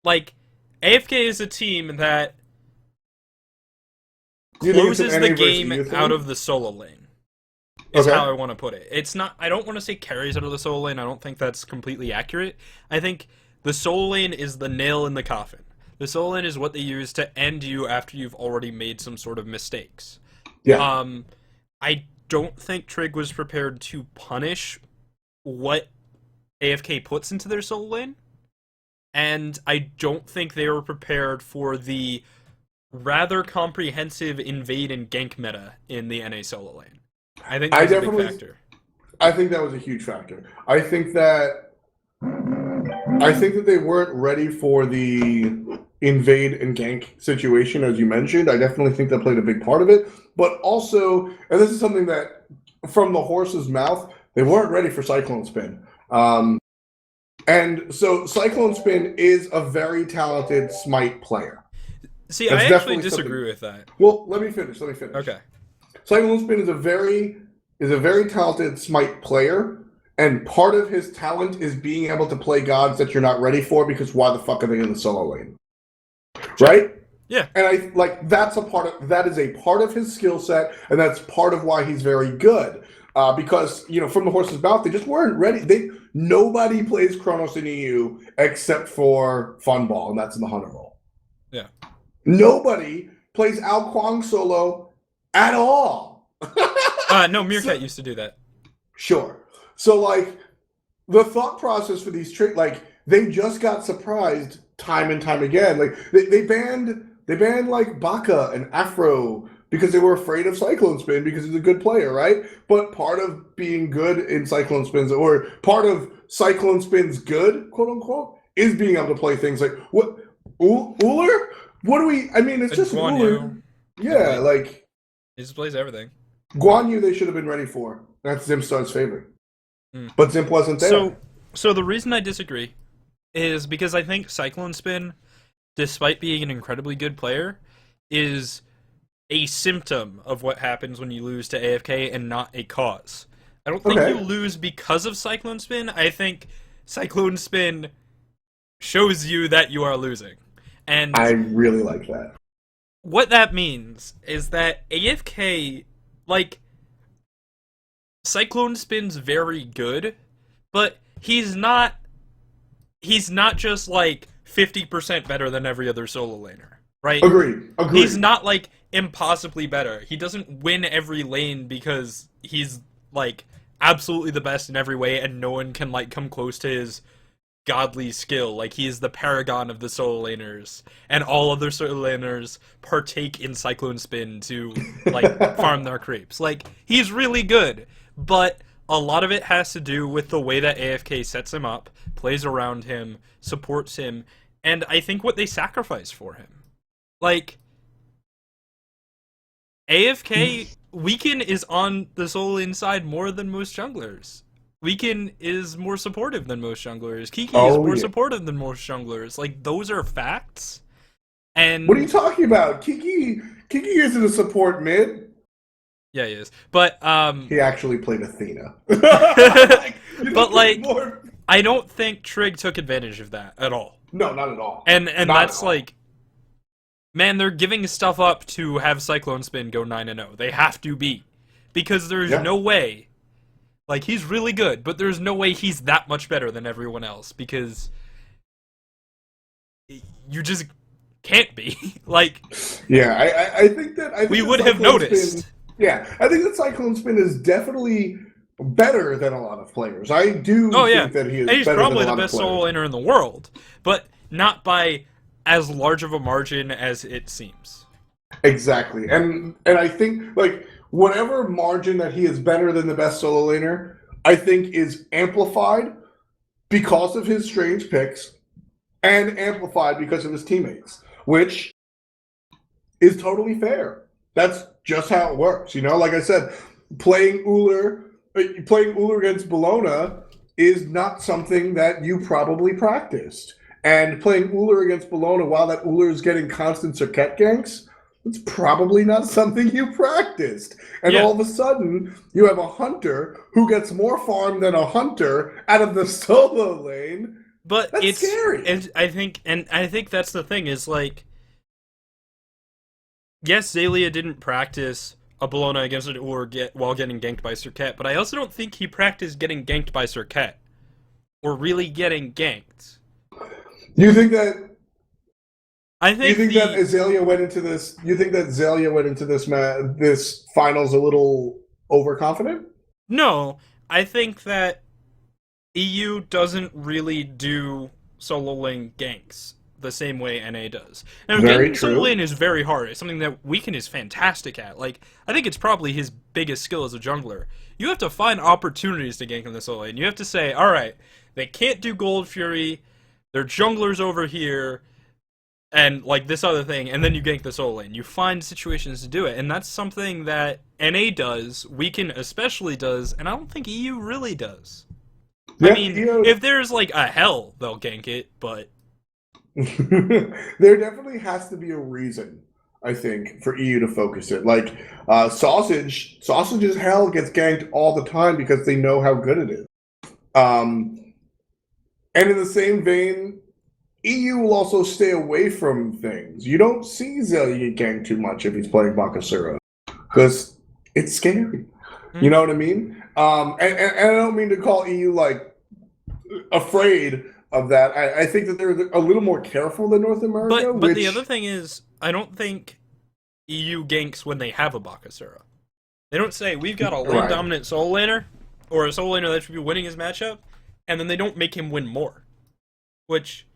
like, AFK is a team that closes the game out of the solo lane. Is how I want to put it. It's not, I don't want to say carries out of the solo lane. I don't think that's completely accurate. I think the solo lane is the nail in the coffin. The solo lane is what they use to end you after you've already made some sort of mistakes. Yeah. I don't think Trig was prepared to punish what AFK puts into their solo lane. And I don't think they were prepared for the rather comprehensive invade and gank meta in the NA solo lane. I think that's a big factor. I think that was a huge factor. I think that they weren't ready for the invade and gank situation, as you mentioned. I definitely think that played a big part of it. But also, and this is something that, from the horse's mouth, they weren't ready for Cyclone Spin. And so Cyclone Spin is a very talented Smite player. See, I actually disagree with that. Well, let me finish. Okay. Cyclone Spin is a very talented Smite player, and part of his talent is being able to play gods that you're not ready for, because why the fuck are they in the solo lane? Right? Yeah. And I like that is a part of his skill set, and that's part of why he's very good. Because, from the horse's mouth, they just weren't ready. Nobody plays Chronos in EU except for Funball, and that's in the Hunter role. Yeah. Nobody plays Ao Kwang solo at all. No, Meerkat used to do that. Sure. So, like, the thought process for these they just got surprised time and time again. Like, they banned like Baka and Afro because they were afraid of Cyclone Spin because he's a good player, right? But part of being good in Cyclone Spins, or part of Cyclone Spin's good, quote unquote, is being able to play things like what Uller? What do we? I mean, it's just Guan Uller. Yeah, like he just plays everything. Guan Yu, they should have been ready for. That's Zimstar's favorite, but Zimp wasn't there. So the reason I disagree is because I think Cyclone Spin, despite being an incredibly good player, is a symptom of what happens when you lose to AFK and not a cause. I don't think you lose because of Cyclone Spin. I think Cyclone Spin shows you that you are losing. And I really like that. What that means is that AFK, like, Cyclone Spin's very good, but he's not just like 50% better than every other solo laner, right? Agreed. He's not like impossibly better. He doesn't win every lane because he's like absolutely the best in every way and no one can like come close to his godly skill. Like, he is the paragon of the solo laners, and all other solo laners partake in Cyclone Spin to like farm their creeps. Like, he's really good, but a lot of it has to do with the way that AFK sets him up, plays around him, supports him, and I think what they sacrifice for him. Like, AFK, Weaken is on the solo lane side more than most junglers. Weaken is more supportive than most junglers. Kiki is more supportive than most junglers. Like, those are facts. And what are you talking about? Kiki isn't a support mid. Yeah, he is. But he actually played Athena. But like, I don't think Trig took advantage of that at all. No, not at all. And that's like, man, they're giving stuff up to have Cyclone Spin go 9-0. They have to be, because there's no way. Like, he's really good, but there's no way he's that much better than everyone else, because you just can't be. Like, yeah, I think that we would have noticed. I think that Cyclone Spin is definitely better than a lot of players. I do Oh yeah, think that he and is he's better than a probably the lot of best solo players. laner in the world, but not by as large of a margin as it seems. Exactly. And I think like whatever margin that he is better than the best solo laner, I think is amplified because of his strange picks and amplified because of his teammates, which is totally fair. That's just how it works. Like I said, playing playing Uller against Bologna is not something that you probably practiced. And playing Uller against Bologna while that Uller is getting constant circuit ganks, it's probably not something you practiced. And Yeah, all of a sudden, you have a hunter who gets more farm than a hunter out of the solo lane. but That's it's scary. and I think that's the thing is like, yes, Zalia didn't practice a Bologna against an Ur while getting ganked by Circuit, but I also don't think he practiced getting ganked by Circuit or really getting ganked. You think that I You think think that the Azalea went into this? You think that Azalea went into this finals a little overconfident? no, I think that EU doesn't really do solo lane ganks the same way NA does. Now, Very ganking solo true. lane is very hard. It's something that Weaken is fantastic at. Like, I think it's probably his biggest skill as a jungler. You have to find opportunities to gank in the solo lane. You have to say, all right, they can't do Gold Fury. Their jungler's over here, and like this other thing, and then you gank the solo lane. You find situations to do it, and that's something that NA does, Weaken especially does, and I don't think EU really does. I Yeah, mean, if there's like a hell, they'll gank it, but there definitely has to be a reason. I think for EU to focus it, like sausage's hell gets ganked all the time because they know how good it is. Um, and in the same vein, EU will also stay away from things. You don't see Zelia get ganked too much if he's playing Bakasura because it's scary. You mm, know what I mean? And I don't mean to call EU like afraid of that. I think that they're a little more careful than North America, but the other which thing is, I don't think EU ganks when they have a Bakasura. They don't say we've got a lane right. dominant solo laner or a solo laner that should be winning his matchup, and then they don't make him win more. Which,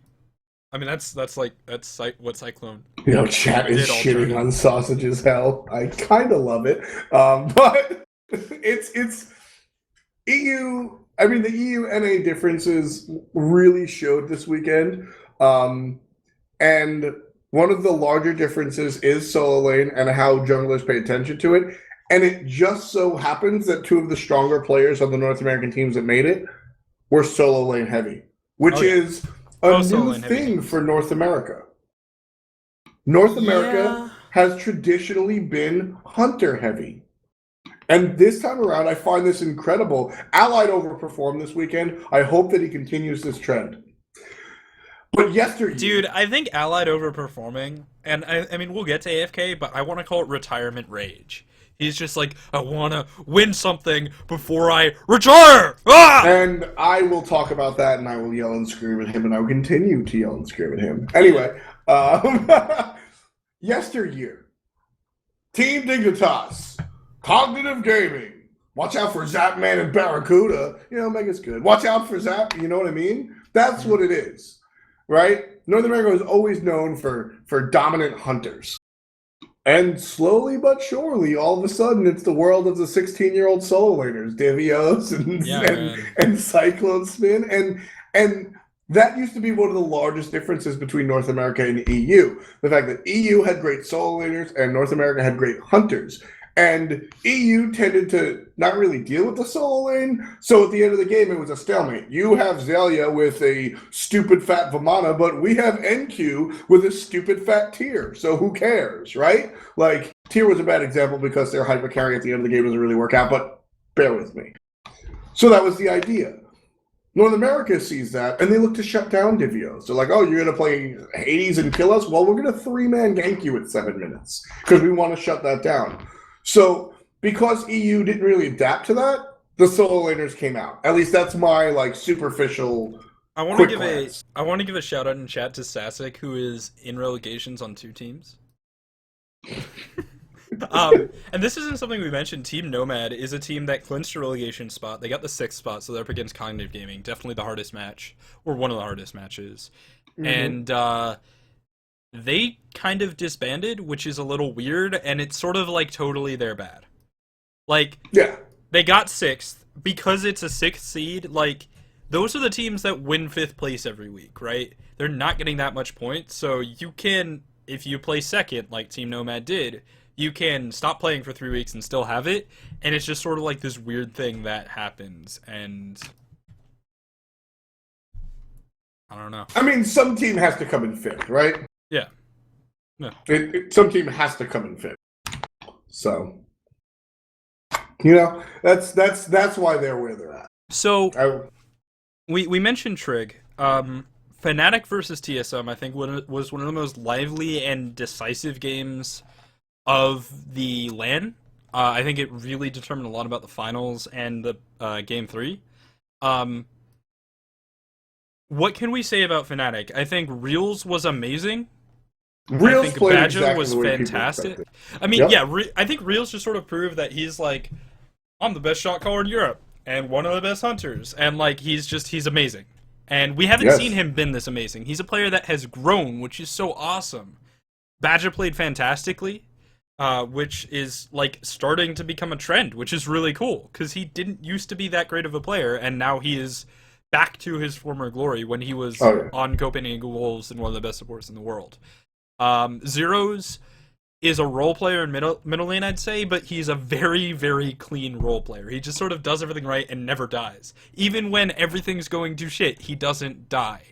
I mean, that's what Cyclone Chat is did all shitting tournament. on sausage's hell. I kind of love it, but it's EU. I mean, the EU NA differences really showed this weekend. And one of the larger differences is solo lane and how junglers pay attention to it. And it just so happens that two of the stronger players on the North American teams that made it were solo lane heavy, Oh which yeah, is a both solo new lane heavy thing teams. for North America. North America Yeah, has traditionally been hunter heavy. And this time around, I find this incredible. Allied overperformed this weekend. I hope that he continues this trend. But dude, yesteryear, I think Allied overperforming, and I mean we'll get to AFK, but I want to call it retirement rage. He's just like, I want to win something before I retire. Ah! and I will talk about that, and I will yell and scream at him, and I will continue to yell and scream at him. Yeah. Anyway, yesteryear, Team Dignitas, Cognitive Gaming. Watch out for Zapman and Barracuda. Mega's good. Watch out for Zap. You know what I mean? That's what it is, right? North America was always known for dominant hunters. And slowly but surely, all of a sudden, it's the world of the 16-year-old solo laners, Divios and, Yeah, and man. and Cyclone Spin, and that used to be one of the largest differences between North America and EU. The fact that EU had great solo laners and North America had great hunters. And EU tended to not really deal with the solo lane. So at the end of the game, it was a stalemate. You have Zelia with a stupid fat Vamana, but we have NQ with a stupid fat Tier. So who cares, right? Like, Tier was a bad example because their hyper carry at the end of the game doesn't really work out, but bear with me. So that was the idea. North America sees that, and they look to shut down Divio. So like, oh, you're going to play Hades and kill us? Well, we're going to 3-man gank you at 7 minutes because we want to shut that down. So because EU didn't really adapt to that, the solo laners came out. At least that's my superficial quick glance. I want to give a shout out in chat to Sasek, who is in relegations on 2 teams. And this isn't something we mentioned. Team Nomad is a team that clinched a relegation spot. They got the 6th spot, so they're up against Cognitive Gaming. Definitely the hardest match, or one of the hardest matches. And they kind of disbanded, which is a little weird, and it's sort of like totally their bad. Like, Yeah. they got 6th because it's a 6th seed. Like, those are the teams that win 5th place every week, right? They're not getting that much points, so you can, if you play 2nd, like Team Nomad did, you can stop playing for 3 weeks and still have it, and it's just sort of like this weird thing that happens, and I don't know. I mean, some team has to come in 5th, right? Yeah. No. Some team has to come in 5th. So, you know, that's why they're where they're at. So, we mentioned Trig. Fnatic versus TSM, I think, was one of the most lively and decisive games of the LAN. I think it really determined a lot about the finals and the Game 3. What can we say about Fnatic? I think Reels was amazing. Reels I think played Badger exactly was the way people fantastic. expected. I mean, Yep. yeah, I think Reels just sort of proved that he's like, I'm the best shot caller in Europe and one of the best hunters, and like he's amazing. And we haven't Yes. seen him been this amazing. He's a player that has grown, which is so awesome. Badger played fantastically, which is like starting to become a trend, which is really cool because he didn't used to be that great of a player, and now he is back to his former glory when he was on Copenhagen Wolves and one of the best supports in the world. Zeros is a role player in middle lane, I'd say, but he's a very, very clean role player. He just sort of does everything right and never dies. Even when everything's going to shit, he doesn't die.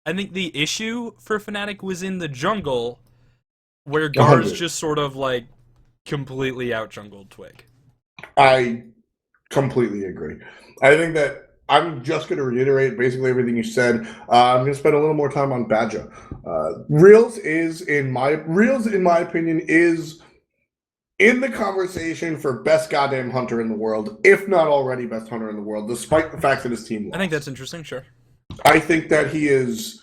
I think the issue for Fnatic was in the jungle, where Gars just sort of like completely out-jungled Twig. I completely agree. I think that I'm just going to reiterate basically everything you said. I'm going to spend a little more time on Badger. Reels, in my opinion, is in the conversation for best goddamn hunter in the world, if not already best hunter in the world, despite the fact that his team lost. I think that's interesting, sure. I think that he is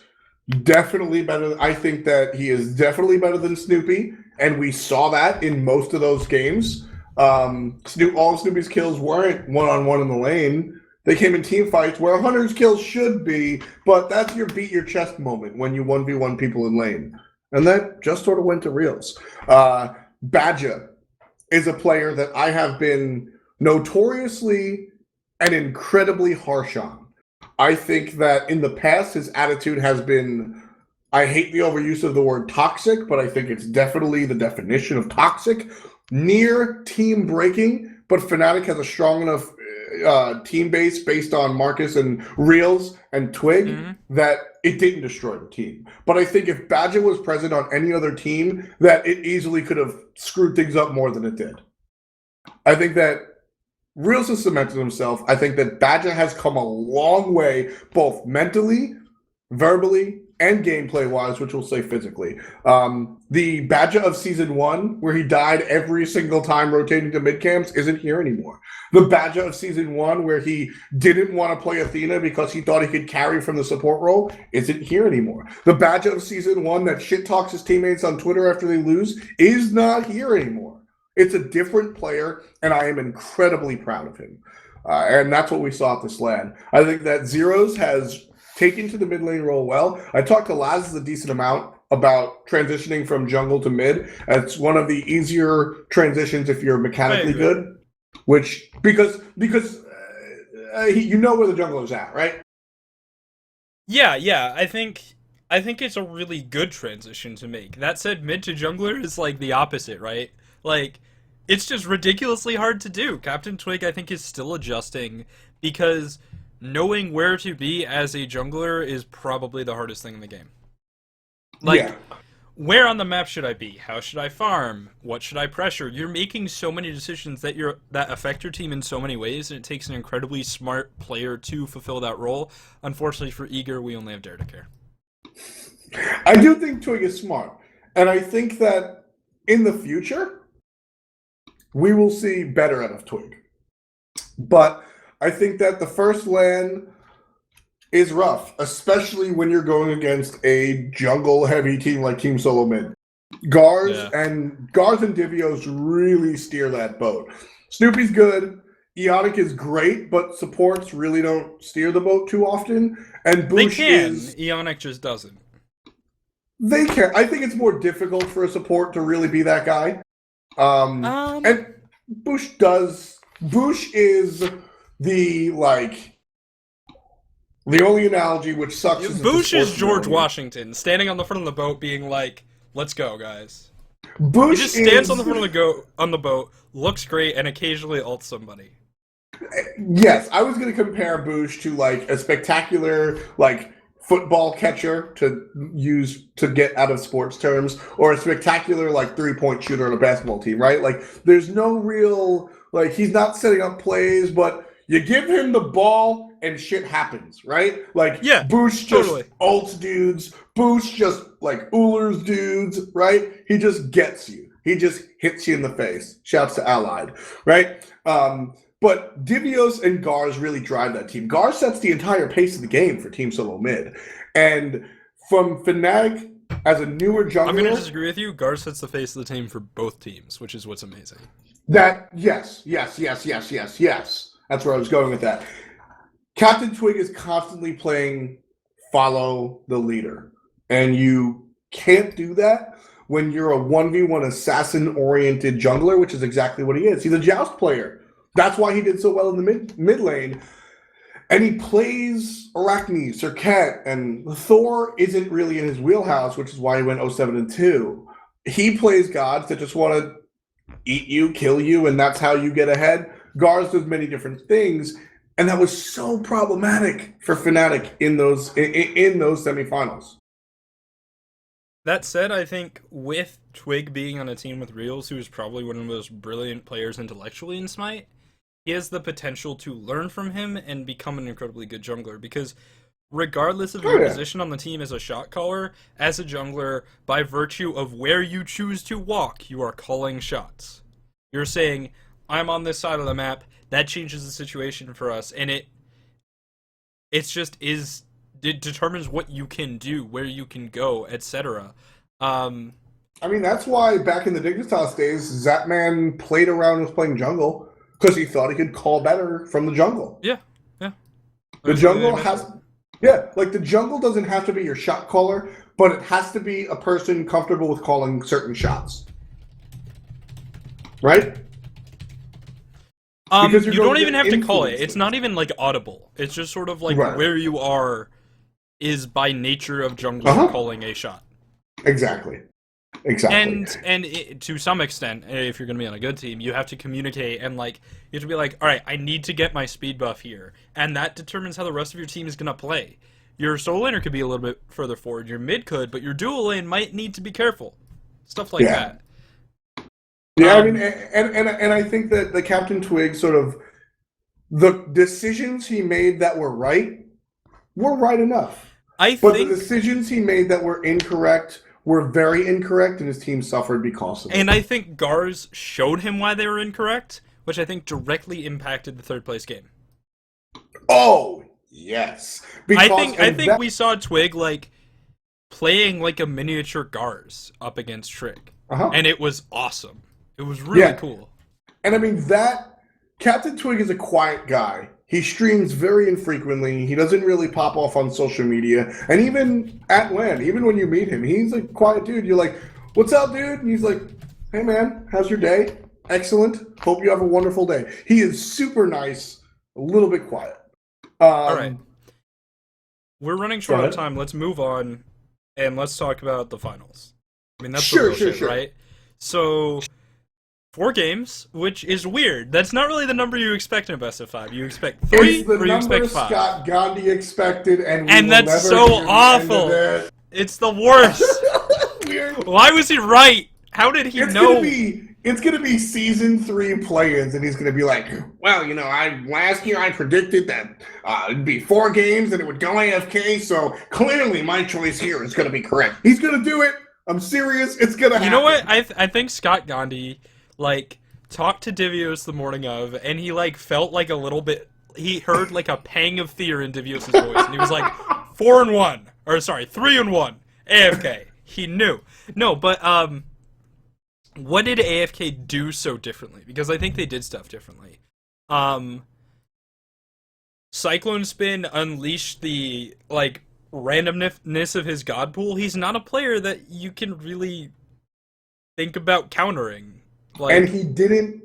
definitely better. I think that he is definitely better than Snoopy, and we saw that in most of those games. All of Snoopy's kills weren't one-on-one in the lane. They came in team fights where Hunter's kills should be, but that's your beat your chest moment when you 1v1 people in lane. And that just sort of went to Reels. Badger is a player that I have been notoriously and incredibly harsh on. I think that in the past, his attitude has been, I hate the overuse of the word toxic, but I think it's definitely the definition of toxic. Near team breaking, but Fnatic has a strong enough team base based on Marcus and Reels and Twig that it didn't destroy the team. But I think if Badger was present on any other team, that it easily could have screwed things up more than it did. I think that Reels has cemented himself. I think that Badger has come a long way, both mentally, verbally, and gameplay-wise, which we'll say physically. The Badger of Season 1, where he died every single time rotating to mid-camps, isn't here anymore. The Badger of Season 1, where he didn't want to play Athena because he thought he could carry from the support role, isn't here anymore. The Badger of Season 1 that shit-talks his teammates on Twitter after they lose is not here anymore. It's a different player, and I am incredibly proud of him. And that's what we saw at this LAN. I think that Zeros has taken to the mid lane role well. I talked to Laz a decent amount about transitioning from jungle to mid. It's one of the easier transitions if you're mechanically good, which because you know where the jungler's at, right? Yeah. I think it's a really good transition to make. That said, mid to jungler is like the opposite, right? Like, it's just ridiculously hard to do. Captain Twig, I think, is still adjusting because knowing where to be as a jungler is probably the hardest thing in the game. Like, where on the map should I be? How should I farm? What should I pressure? You're making so many decisions that affect your team in so many ways, and it takes an incredibly smart player to fulfill that role. Unfortunately for Eager, we only have Dare to Care. I do think Twig is smart, and I think that in the future, we will see better out of Twig. But I think that the first LAN is rough, especially when you're going against a jungle-heavy team like Team Solo Mid. Garz Yeah. and Divios really steer that boat. Snoopy's good. Eonic is great, but supports really don't steer the boat too often. And They Bush can. is... Eonic just doesn't. They can. I think it's more difficult for a support to really be that guy. And Bush does... Bush is the, like... The only analogy which sucks is... Bush is George Washington, standing on the front of the boat being like, let's go, guys. Bush he just stands on the front of the boat, looks great, and occasionally ults somebody. Yes, I was going to compare Bush to like a spectacular like football catcher to get out of sports terms, or a spectacular like 3-point shooter on a basketball team, right? Like there's no real like he's not setting up plays, but you give him the ball and shit happens, right? Like Bush just ults dudes, Bush just like Ullers dudes, right? He just gets you. He just hits you in the face. Shouts to Allied, right? But Divios and Garz really drive that team. Garz sets the entire pace of the game for Team Solo Mid. And from Fnatic as a newer jungler... I'm going to disagree with you. Garz sets the face of the team for both teams, which is what's amazing. Yes. That's where I was going with that. Captain Twig is constantly playing follow the leader. And you can't do that when you're a 1v1 assassin-oriented jungler, which is exactly what he is. He's a Joust player. That's why he did so well in the mid lane. And he plays Arachne, Serket, and Thor isn't really in his wheelhouse, which is why he went 0-7-2. He plays gods that just want to eat you, kill you, and that's how you get ahead. Garz does many different things, and that was so problematic for Fnatic in those semifinals. That said, I think with Twig being on a team with Reels, who is probably one of the most brilliant players intellectually in Smite, he has the potential to learn from him and become an incredibly good jungler, because regardless of your position on the team as a shot caller, as a jungler, by virtue of where you choose to walk, you are calling shots. You're saying, I'm on this side of the map, that changes the situation for us, and it determines what you can do, where you can go, etc. I mean, that's why back in the Dignitas days, Zapman played around with playing jungle, because he thought he could call better from the jungle. Yeah. The jungle has... Yeah, like the jungle doesn't have to be your shot caller, but it has to be a person comfortable with calling certain shots. Right? You don't even have to call it. It's not even like audible. It's just sort of like where you are is by nature of jungler calling a shot. Exactly. And to some extent, if you're going to be on a good team, you have to communicate and like you have to be like, all right, I need to get my speed buff here, and that determines how the rest of your team is going to play. Your solo laner could be a little bit further forward, your mid could, but your dual lane might need to be careful. Stuff like that. Yeah, I mean, and I think that the Captain Twig sort of the decisions he made that were right enough. But the decisions he made that were incorrect were very incorrect, and his team suffered because of it. And I think Garz showed him why they were incorrect, which I think directly impacted the third place game. Oh, yes. I think we saw Twig like playing like a miniature Garz up against Trick. And it was awesome. It was really cool. And I mean, that Captain Twig is a quiet guy. He streams very infrequently. He doesn't really pop off on social media. And even at LAN, even when you meet him, he's a quiet dude. You're like, what's up, dude? And he's like, hey, man, how's your day? Excellent. Hope you have a wonderful day. He is super nice, a little bit quiet. All right. We're running short on time. Let's move on, and let's talk about the finals. I mean, that's the real shit, right? So... 4 games, which is weird. That's not really the number you expect in a best of 5. You expect 3, it's the or you number expect 5. Scott Gandhi expected, and that's never so awful. It's the worst. Why was he right? How did he know? It's gonna be season 3 play-ins, and he's gonna be like, well, last year I predicted that it'd be 4 games and it would go AFK, so clearly my choice here is gonna be correct. He's gonna do it. I'm serious. It's gonna happen. You know what? I think Scott Gandhi talked to Divios the morning of, and he felt like a little bit. He heard like a pang of fear in Divios' voice, and he was like, 4-1, or sorry, 3-1, AFK. He knew. No, but what did AFK do so differently? Because I think they did stuff differently. Cyclone Spin unleashed the, like, randomness of his god pool. He's not a player that you can really think about countering. Like, And he didn't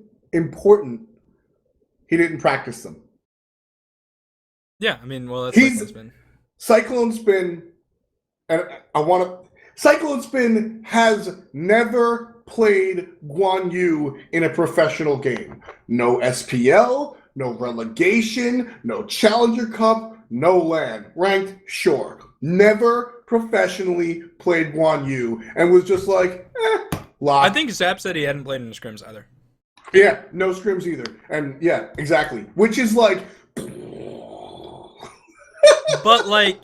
practice them. yeah, I mean, well, that's He's Cyclone Spin. Cyclone Spin, and Cyclone Spin has never played Guan Yu in a professional game. No SPL, no relegation, no Challenger Cup, no LAN. Ranked, sure. Never professionally played Guan Yu and was just like, lock. I think Zap said he hadn't played in the scrims either. Yeah, no scrims either. And yeah, exactly. Which is like... But, like,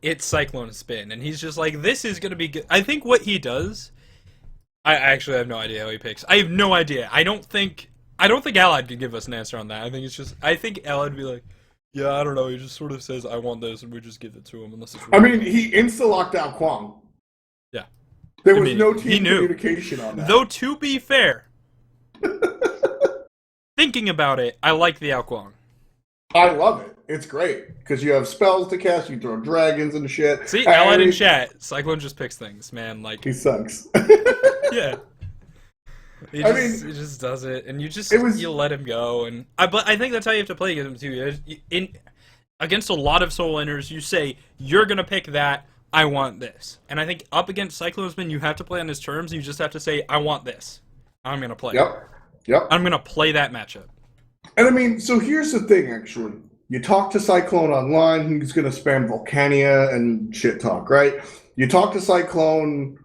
it's Cyclone Spin, and he's just like, this is going to be good. I think what he does... I actually have no idea how he picks. I have no idea. I don't think Allied could give us an answer on that. I think Allied would be like, yeah, I don't know. He just sort of says, I want this, and we just give it to him unless it's really I mean, he insta-locked out Kwang. Yeah. There was no team communication on that. Though, to be fair, thinking about it, I like the Ao Kwang. I love it. It's great, because you have spells to cast, you throw dragons and shit. See, Allied in chat, Cyclone just picks things, man. Like, he sucks. Yeah. He just does it, and you let him go, but I think that's how you have to play against him too. Against a lot of soul winners, you say, you're gonna pick that, I want this. And I think up against Cyclone Spin, you have to play on his terms, you just have to say, I want this. I'm gonna play it. Yep. I'm gonna play that matchup. And I mean, so here's the thing, actually. You talk to Cyclone online, he's gonna spam Volcania and shit talk, right? You talk to Cyclone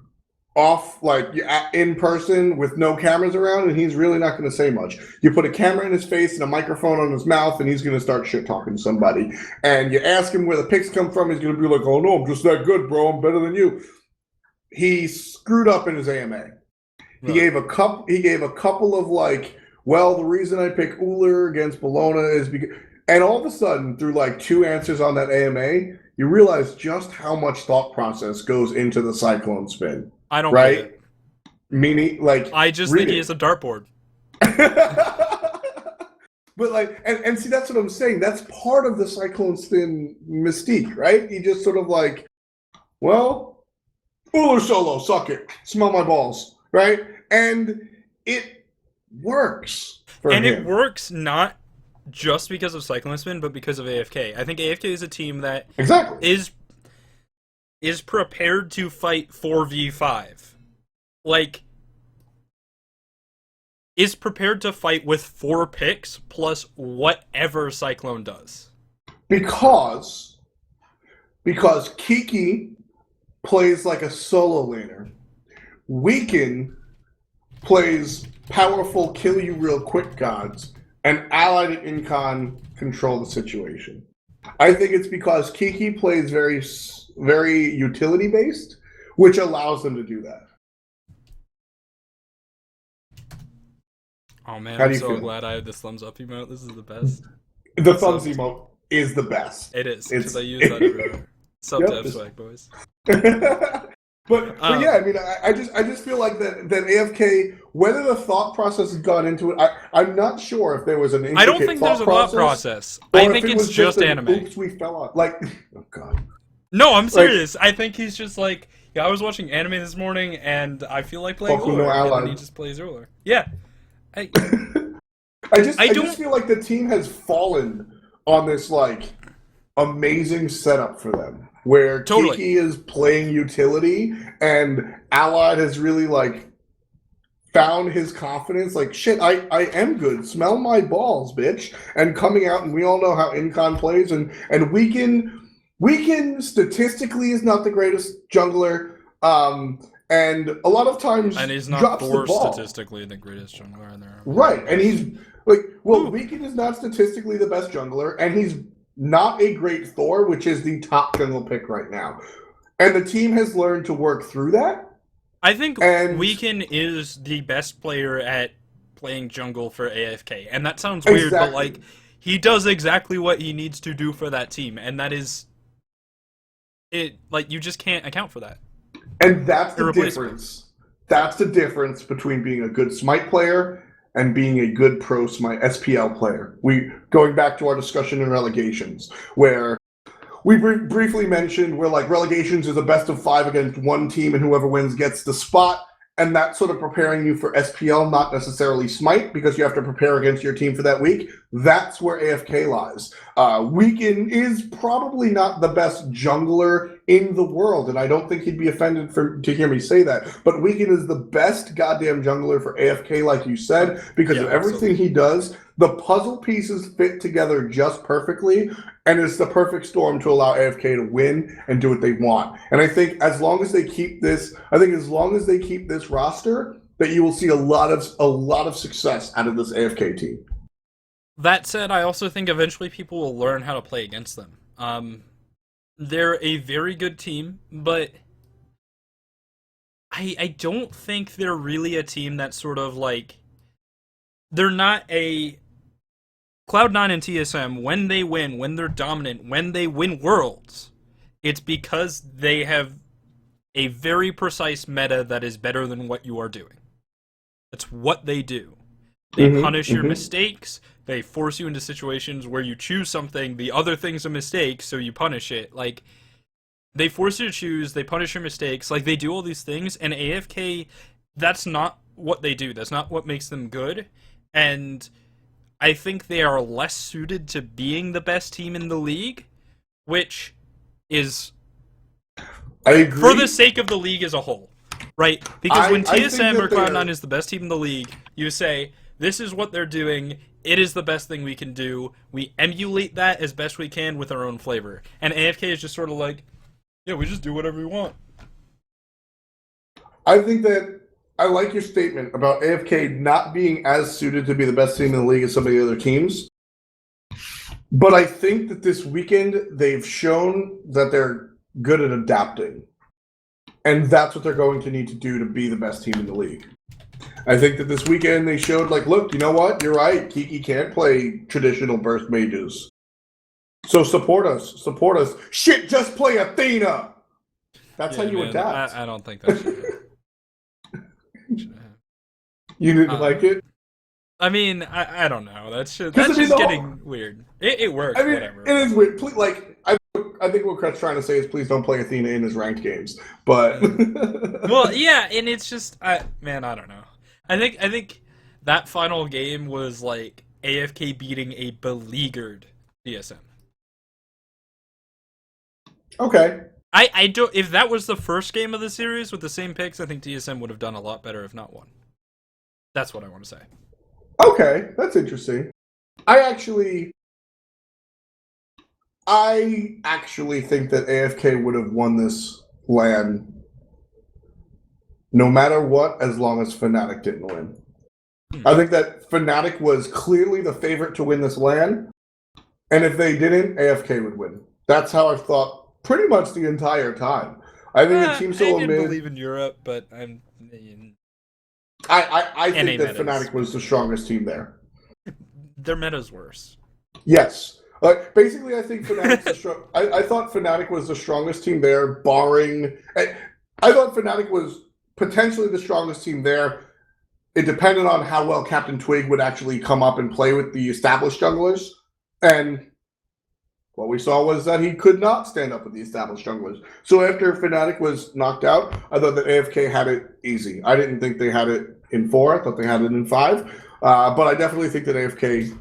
off, like, in person with no cameras around, and he's really not going to say much. You put a camera in his face and a microphone on his mouth, and he's going to start shit talking to somebody. And you ask him where the picks come from, he's going to be like, oh no, I'm just that good, bro, I'm better than you. He screwed up in his AMA. Right. He gave a couple of, like, well, the reason I pick Uller against Bologna is because, and all of a sudden, through like 2 answers on that AMA, you realize just how much thought process goes into the Cyclone Spin. I don't get it. Meaning, like, I just think he is a dartboard. But, like, and see, that's what I'm saying. That's part of the Cyclone Spin mystique, right? He just sort of like, well, Uller solo, suck it, smell my balls, right? And it works for him. It works not just because of Cyclone Spin, but because of AFK. I think AFK is a team that is prepared to fight 4v5. Like, is prepared to fight with 4 picks plus whatever Cyclone does. Because Kiki plays like a solo laner. Weaken plays powerful kill you real quick gods, and Allied and Incon control the situation. I think it's because Kiki plays very utility based, which allows them to do that. Oh man, I'm so glad I have this thumbs up emote. This is the best. The thumbs emote is the best. It is, because I use that everywhere. Sub to F-Swag, boys. But yeah, I mean, I just feel like that AFK, whether the thought process has gone into it, I'm not sure if there was an intricate I don't think there's a thought process. I think it's just anime. Oops, we fell on. Like, oh god. No, I'm serious. I think he's just like, yeah, I was watching anime this morning, and I feel like playing Uller, and then he just plays Uller. Yeah. I just feel like the team has fallen on this, like, amazing setup for them, where Kiki is playing utility, and Allied has really, like, found his confidence, like, shit, I am good, smell my balls, bitch, and coming out, and we all know how Incon plays, and Weaken statistically is not the greatest jungler, and a lot of times and he's not Thor statistically the greatest jungler in there. Right, and he's like, well, Weaken is not statistically the best jungler, and he's not a great Thor, which is the top jungle pick right now. And the team has learned to work through that. I think Weaken is the best player at playing jungle for AFK, and that sounds weird, but like, he does exactly what he needs to do for that team, and that is it. Like, you just can't account for that. And that's the difference. That's the difference between being a good Smite player and being a good pro Smite SPL player. Going back to our discussion in relegations, where we briefly mentioned where like relegations is a best of 5 against one team, and whoever wins gets the spot. And that's sort of preparing you for SPL, not necessarily Smite, because you have to prepare against your team for that week. That's where AFK lies. Weekend is probably not the best jungler in the world, and I don't think he'd be offended to hear me say that. But Weekend is the best goddamn jungler for AFK, like you said, because of everything he does. The puzzle pieces fit together just perfectly, and it's the perfect storm to allow AFK to win and do what they want. And I think as long as they keep this roster, that you will see a lot of success out of this AFK team. That said, I also think eventually people will learn how to play against them. They're a very good team, but I don't think they're really a team that's sort of like... They're not a... Cloud9 and TSM, when they win, when they're dominant, when they win Worlds, it's because they have a very precise meta that is better than what you are doing. That's what they do. They punish your mistakes, they force you into situations where you choose something, the other thing's a mistake, so you punish it. Like, they force you to choose, they punish your mistakes, like, they do all these things, and AFK, that's not what they do. That's not what makes them good, and I think they are less suited to being the best team in the league, which is I agree. For the sake of the league as a whole, right? Because when TSM or Cloud9 is the best team in the league, you say, this is what they're doing, it is the best thing we can do, we emulate that as best we can with our own flavor. And AFK is just sort of like, yeah, we just do whatever we want. I think that I like your statement about AFK not being as suited to be the best team in the league as some of the other teams. But I think that this weekend they've shown that they're good at adapting. And that's what they're going to need to do to be the best team in the league. I think that this weekend they showed, like, look, you know what? You're right. Kiki can't play traditional burst mages. So support us. Support us. Shit, just play Athena! That's how you adapt. I don't think that should happen. You didn't like it? I mean, I don't know. That's just getting weird. It works, I mean, whatever. It is weird. Like, I think what Krett's trying to say is please don't play Athena in his ranked games. But well, yeah, and it's just I don't know. I think that final game was like AFK beating a beleaguered DSM. Okay. I don't. If that was the first game of the series with the same picks, I think DSM would have done a lot better, if not won. That's what I want to say. Okay, that's interesting. I actually think that AFK would have won this LAN no matter what, as long as Fnatic didn't win. I think that Fnatic was clearly the favorite to win this LAN, and if they didn't, AFK would win. That's how I've thought pretty much the entire time. I think the team solo mid. I didn't believe in Europe, but I'm. I think that Fnatic was the strongest team there. Their meta's worse. Yes. Basically, I think Fnatic's I thought Fnatic was the strongest team there, barring... I thought Fnatic was potentially the strongest team there. It depended on how well Captain Twig would actually come up and play with the established junglers. And what we saw was that he could not stand up with the established junglers. So after Fnatic was knocked out, I thought that AFK had it easy. I didn't think they had it in 4. I thought they had it in 5. But I definitely think that AFK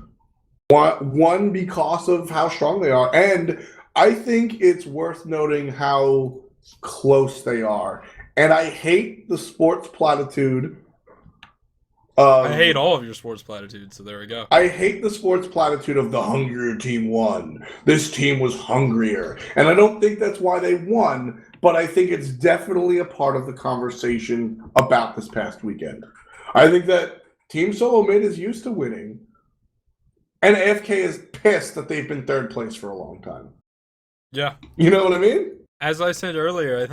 won because of how strong they are. And I think it's worth noting how close they are. And I hate the sports platitude. I hate all of your sports platitudes, so there we go. I hate the sports platitude of the hungrier team won. This team was hungrier. And I don't think that's why they won, but I think it's definitely a part of the conversation about this past weekend. I think that Team Solo Mid is used to winning, and AFK is pissed that they've been third place for a long time. Yeah. You know what I mean? As I said earlier,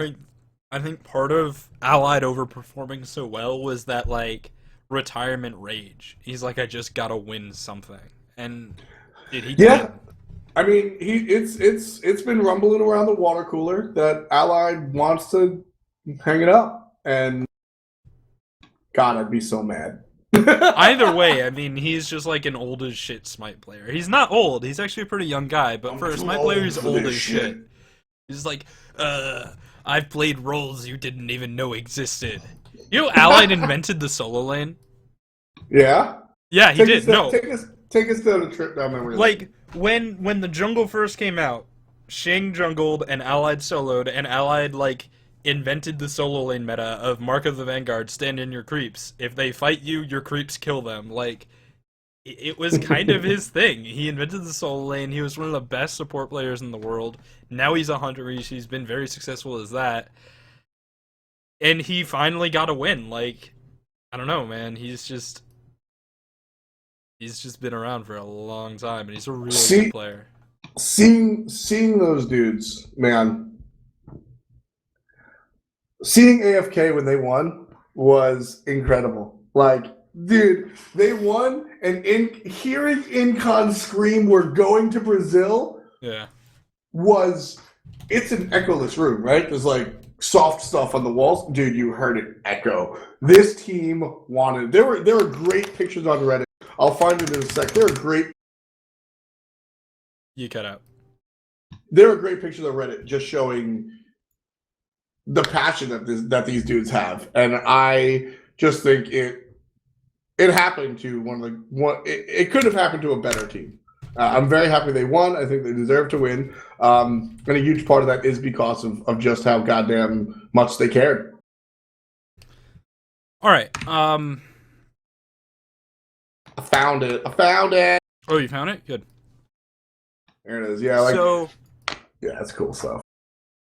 I think part of Allied overperforming so well was that, like, retirement rage. He's like, I just gotta win something, and did he? Yeah, I mean, it's been rumbling around the water cooler that Allied wants to hang it up, and God, I'd be so mad. Either way, I mean, he's just like an old as shit Smite player. He's not old. He's actually a pretty young guy, but I'm for a too Smite player, old he's for old this as shit. He's like, I've played roles you didn't even know existed. You know, Allied invented the solo lane? Yeah? Yeah, he did. No. Take us down a trip down memory lane. Like, when the jungle first came out, Shang jungled and Allied soloed, and Allied, like, invented the solo lane meta of Mark of the Vanguard, stand in your creeps. If they fight you, your creeps kill them. Like, it was kind of his thing. He invented the solo lane. He was one of the best support players in the world. Now he's a hunter. He's been very successful as that. And he finally got a win. Like, I don't know, man. He's just been around for a long time, and he's a really good player. Seeing those dudes, man. Seeing AFK when they won was incredible. Like, dude, they won, and hearing Incon scream, "We're going to Brazil," Yeah, it's an echoless room, right? There's like soft stuff on the walls. Dude, you heard it echo. This team wanted. There were great pictures on Reddit. I'll find it in a sec. There are great. You cut out. There are great pictures on Reddit just showing the passion that these dudes have, and I just think it happened to it could have happened to a better team. I'm very happy they won. I think they deserve to win, and a huge part of that is because of just how goddamn much they cared. All right. I found it. Oh, you found it? Good. There it is. Yeah. So, yeah, that's cool stuff.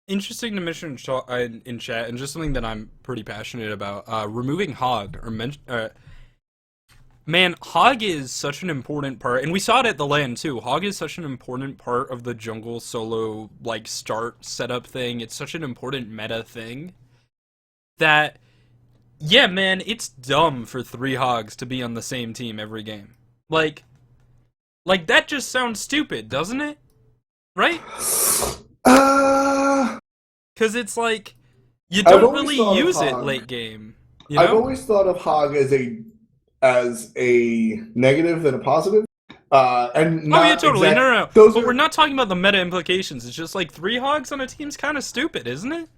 Interesting to mention in chat, and just something that I'm pretty passionate about. Removing Hog man, Hog is such an important part, and we saw it at the LAN too. Hog is such an important part of the jungle solo like start setup thing. It's such an important meta thing that, yeah, man, it's dumb for 3 Hogs to be on the same team every game. Like that just sounds stupid, doesn't it? Right? Because it's like you don't really use it late game. You know? I've always thought of Hog as a negative than a positive. And not yeah, totally. No. But we're not talking about the meta implications. It's just like 3 Hogs on a team's kind of stupid, isn't it?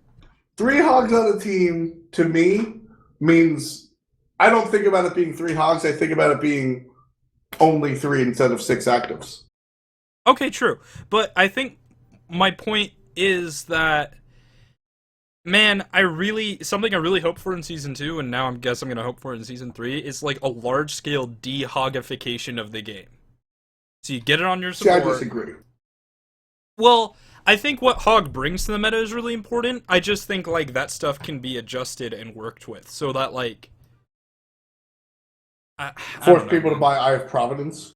3 Hogs on a team, to me, means I don't think about it being 3 Hogs. I think about it being only 3 instead of 6 actives. Okay, true. But I think my point is that, man, something I really hope for in Season 2, and now I'm going to hope for in Season 3, is like a large-scale de-hogification of the game. So you get it on your support. See, I disagree. Well, I think what Hog brings to the meta is really important. I just think, like, that stuff can be adjusted and worked with, so that, like... Force people to buy Eye of Providence?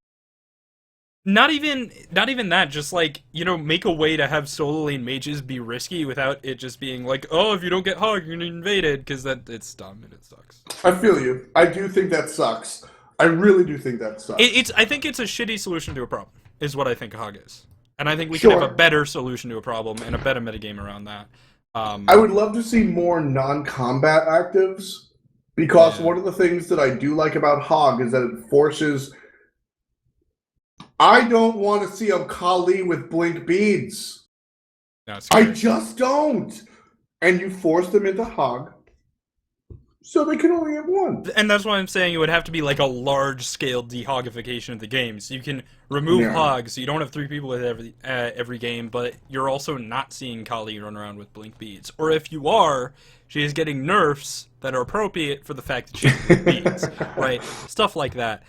Not even that, just like, you know, make a way to have solo lane mages be risky without it just being like, oh, if you don't get Hog, you're gonna get invaded, because it's dumb and it sucks. I feel you. I do think that sucks. I really do think that sucks. I think it's a shitty solution to a problem, is what I think Hog is. And I think we can have a better solution to a problem and a better metagame around that. I would love to see more non-combat actives, because one of the things that I do like about Hog is that it forces... I don't want to see a Kali with blink beads. I just don't. And you force them into Hog, so they can only have one. And that's why I'm saying it would have to be like a large-scale dehogification of the game. So you can remove Hog, so you don't have 3 people with every game, but you're also not seeing Kali run around with blink beads. Or if you are, she is getting nerfs that are appropriate for the fact that she has blink beads. Right? Stuff like that.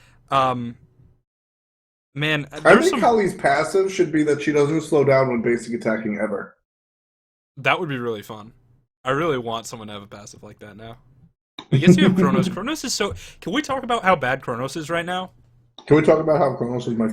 Man, I think Kali's passive should be that she doesn't slow down when basic attacking ever. That would be really fun. I really want someone to have a passive like that now. I guess you have Chronos. Chronos is so... Can we talk about how bad Chronos is right now? Can we talk about how Chronos is one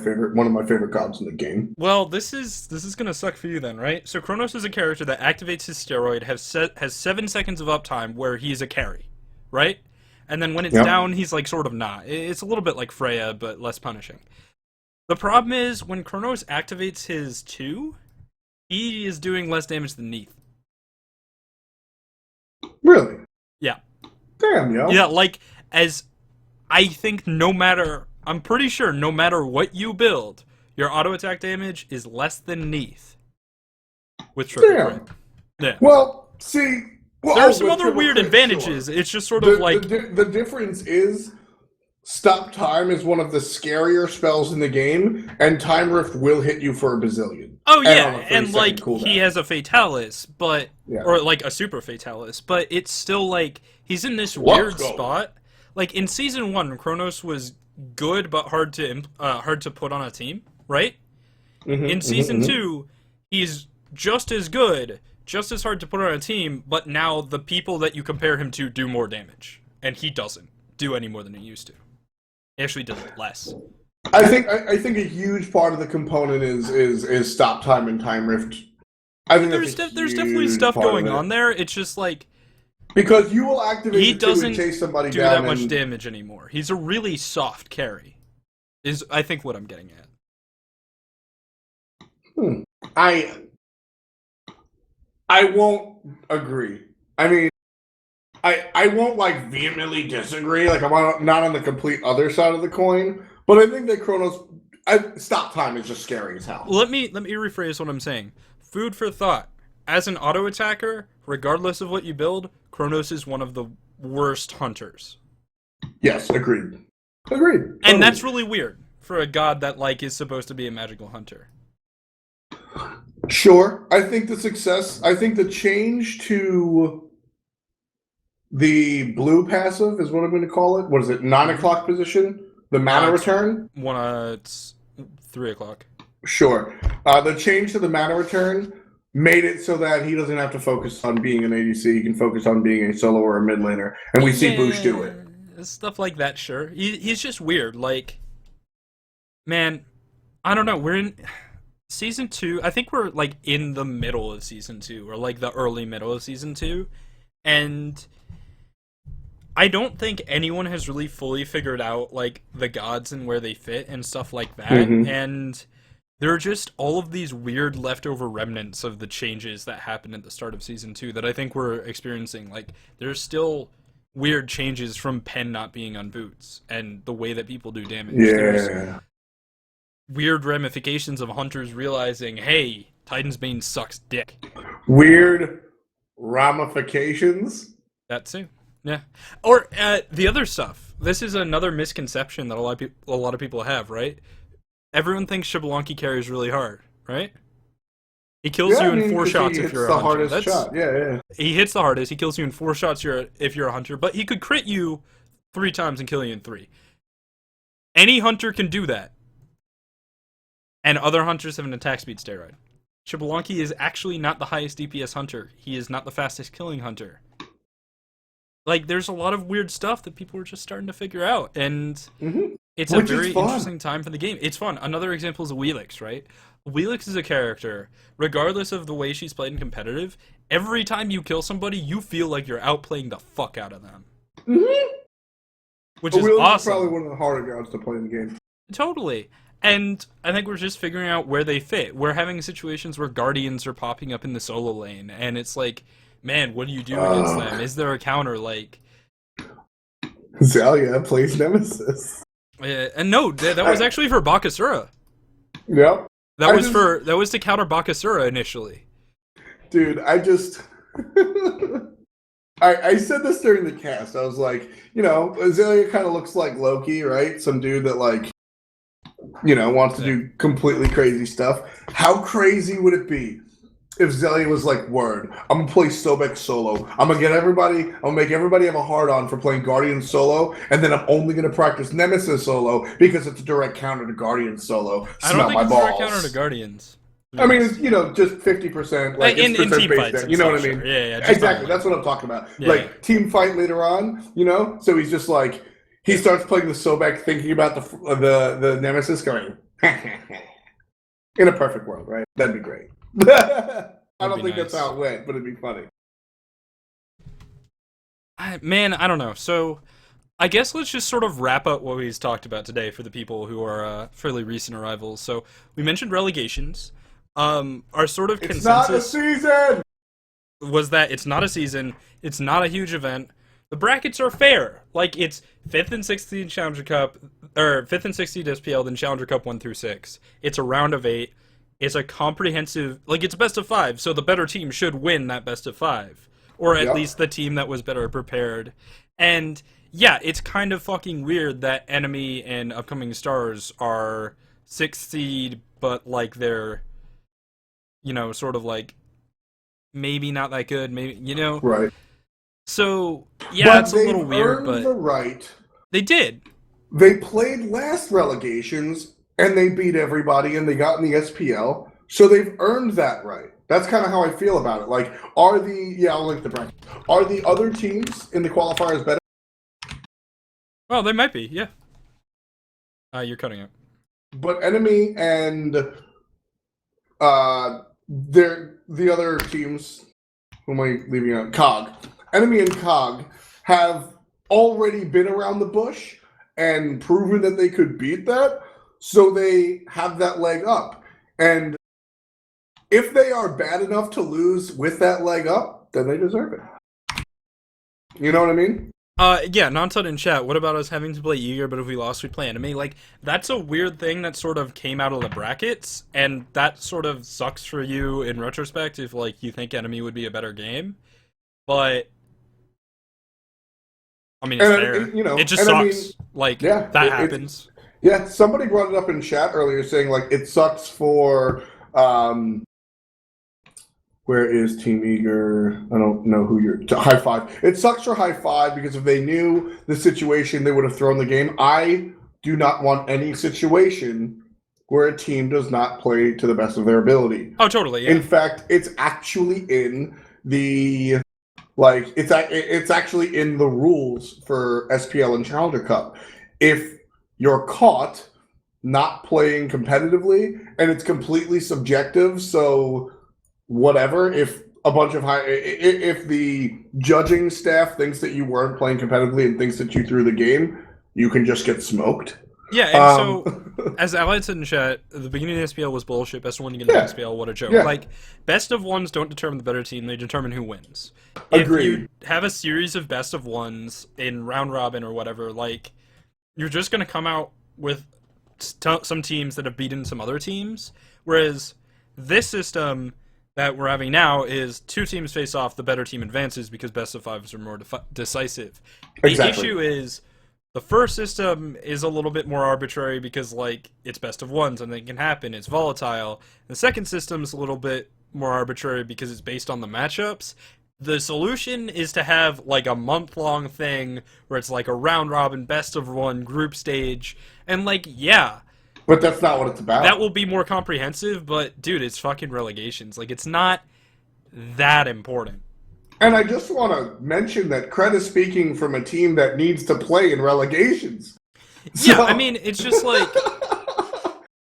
of my favorite gods in the game? Well, this is gonna suck for you then, right? So Chronos is a character that activates his steroid, has 7 seconds of uptime where he's a carry, right? And then when it's down, he's like sort of not. It's a little bit like Freya, but less punishing. The problem is, when Chronos activates his 2, he is doing less damage than Neith. Really? Yeah. Damn, yo. Yeah, like, as I think I'm pretty sure no matter what you build, your auto attack damage is less than Neath with triple crit. Yeah. Well, see, there are some other weird advantages. Sure. It's just sort of like the difference is Stop Time is one of the scarier spells in the game, and Time Rift will hit you for a bazillion. Oh yeah, and like he has a Fatalis, but or like a Super Fatalis, but it's still like he's in this weird spot. Like in Season 1, Kronos was good but hard to put on a team, right? In Season 2, he's just as good, just as hard to put on a team, but now the people that you compare him to do more damage, and he doesn't do any more than he used to. He actually does less. I think a huge part of the component is Stop Time and Time Rift. I think there's definitely stuff going on there. It's just like because you will activate he doesn't chase somebody do down that much damage anymore. He's a really soft carry. Is I think what I'm getting at. I won't agree. I mean, I won't like vehemently disagree. Like I'm not on the complete other side of the coin, but I think that Kronos Stop Time is just scary as hell. Let me rephrase what I'm saying. Food for thought. As an auto attacker, regardless of what you build, Kronos is one of the worst hunters. Yes, agreed. Totally. And that's really weird for a god that like is supposed to be a magical hunter. Sure. I think the change to the blue passive is what I'm going to call it. What is it? 9 o'clock position? The mana return? It's 3 o'clock. Sure. The change to the mana return made it so that he doesn't have to focus on being an ADC. He can focus on being a solo or a mid laner. And we see Boosh do it. Stuff like that, sure. He's just weird. Like, man, I don't know. We're in Season 2. I think we're, like, in the middle of Season 2. Or, like, the early middle of Season 2. And I don't think anyone has really fully figured out, like, the gods and where they fit and stuff like that. And there are just all of these weird leftover remnants of the changes that happened at the start of Season 2 that I think we're experiencing. Like, there's still weird changes from Pen not being on boots and the way that people do damage. Yeah. There's weird ramifications of hunters realizing, hey, Titan's Bane sucks dick. Weird ramifications? That too. Yeah. Or the other stuff. This is another misconception that a lot of people have, right? Everyone thinks Xbalanque carries really hard, right? He kills you in 4 shots if you're a hunter. That's the hardest shot. Yeah. He hits the hardest. He kills you in 4 shots if you're a hunter, but he could crit you 3 times and kill you in 3. Any hunter can do that. And other hunters have an attack speed steroid. Xbalanque is actually not the highest DPS hunter. He is not the fastest killing hunter. Like, there's a lot of weird stuff that people are just starting to figure out, and it's a very interesting time for the game. It's fun. Another example is Wheelix, right? Wheelix is a character, regardless of the way she's played in competitive, every time you kill somebody, you feel like you're outplaying the fuck out of them. Which is Wheelix awesome. Is probably one of the harder gods to play in the game. Totally. And I think we're just figuring out where they fit. We're having situations where Guardians are popping up in the solo lane, and it's like, man, what do you do against them? Is there a counter? Like, Zalia plays Nemesis. And no, that was actually for Bakasura. Yep. That was to counter Bakasura initially. Dude, I said this during the cast. I was like, Azalea kind of looks like Loki, right? Some dude that like, wants to do completely crazy stuff. How crazy would it be if Zelia was like, word, I'm gonna play Sobek solo. I'm gonna make everybody have a hard-on for playing Guardian solo, and then I'm only gonna practice Nemesis solo because it's a direct counter to Guardian solo. I don't think it's a direct counter to Guardians. I mean, it's, just 50%. Like, in it's team fights, you know what I mean? Sure. Yeah, exactly. That's what I'm talking about. Yeah. Team fight later on, So he's just like, he starts playing the Sobek, thinking about the Nemesis, going, in a perfect world, right? That'd be great. I don't think that's how it went, but it'd be funny. Man, I don't know. So, I guess let's just sort of wrap up what we've talked about today for the people who are fairly recent arrivals. So, we mentioned relegations. Our sort of consensus... It's not a season! ...was that it's not a season, it's not a huge event, The brackets are fair. Like, it's 5th and 6th seed Challenger Cup, or 5th and 6th seed SPL, then Challenger Cup 1 through 6. It's a round of 8. It's a comprehensive, like, it's a best of 5, so the better team should win that best of 5. Or at Yep. least the team that was better prepared. And, yeah, it's kind of fucking weird that Enemy and Upcoming Stars are 6th seed, but, like, they're, sort of like, maybe not that good, maybe. Right. So, yeah, But it's a little they've weird, earned but the right. they did. They played last relegations and they beat everybody and they got in the SPL. So they've earned that right. That's kind of how I feel about it. Like, I'll link the bracket. Are the other teams in the qualifiers better? Well, they might be, yeah. You're cutting it. But Enemy and the other teams, who am I leaving out? COG. Enemy and COG have already been around the bush and proven that they could beat that, so they have that leg up. And if they are bad enough to lose with that leg up, then they deserve it. You know what I mean? Yeah, Nontot in chat, what about us having to play Eager, but if we lost, we play Enemy? Like, that's a weird thing that sort of came out of the brackets, and that sort of sucks for you in retrospect if, like, you think Enemy would be a better game. But, I mean, it's fair. It just sucks. That happens. Somebody brought it up in chat earlier saying, like, it sucks for, where is Team Eager? I don't know who you're... High Five. It sucks for High Five because if they knew the situation, they would have thrown the game. I do not want any situation where a team does not play to the best of their ability. Oh, totally, yeah. In fact, it's actually in the... Like, it's actually in the rules for SPL and Challenger Cup. If you're caught not playing competitively, and it's completely subjective, so... Whatever, if the judging staff thinks that you weren't playing competitively and thinks that you threw the game, you can just get smoked. Yeah, and so, as Allied said in chat, the beginning of the SPL was bullshit, best of one to get in the SPL, what a joke. Yeah. Like, best of ones don't determine the better team, they determine who wins. Agreed. If you have a series of best of ones in round robin or whatever, like, you're just gonna come out with some teams that have beaten some other teams, whereas this system that we're having now is 2 teams face off, the better team advances because best of 5s are more decisive. The issue is the first system is a little bit more arbitrary because, like, it's best of 1s and it can happen, it's volatile. The second system is a little bit more arbitrary because it's based on the matchups. The solution is to have, like, a month-long thing where it's like a round-robin, best-of-1 group stage, and, like, yeah. But that's not what it's about. That will be more comprehensive, but, dude, it's fucking relegations. Like, it's not that important. And I just want to mention that Krett is speaking from a team that needs to play in relegations. Yeah, I mean, it's just like...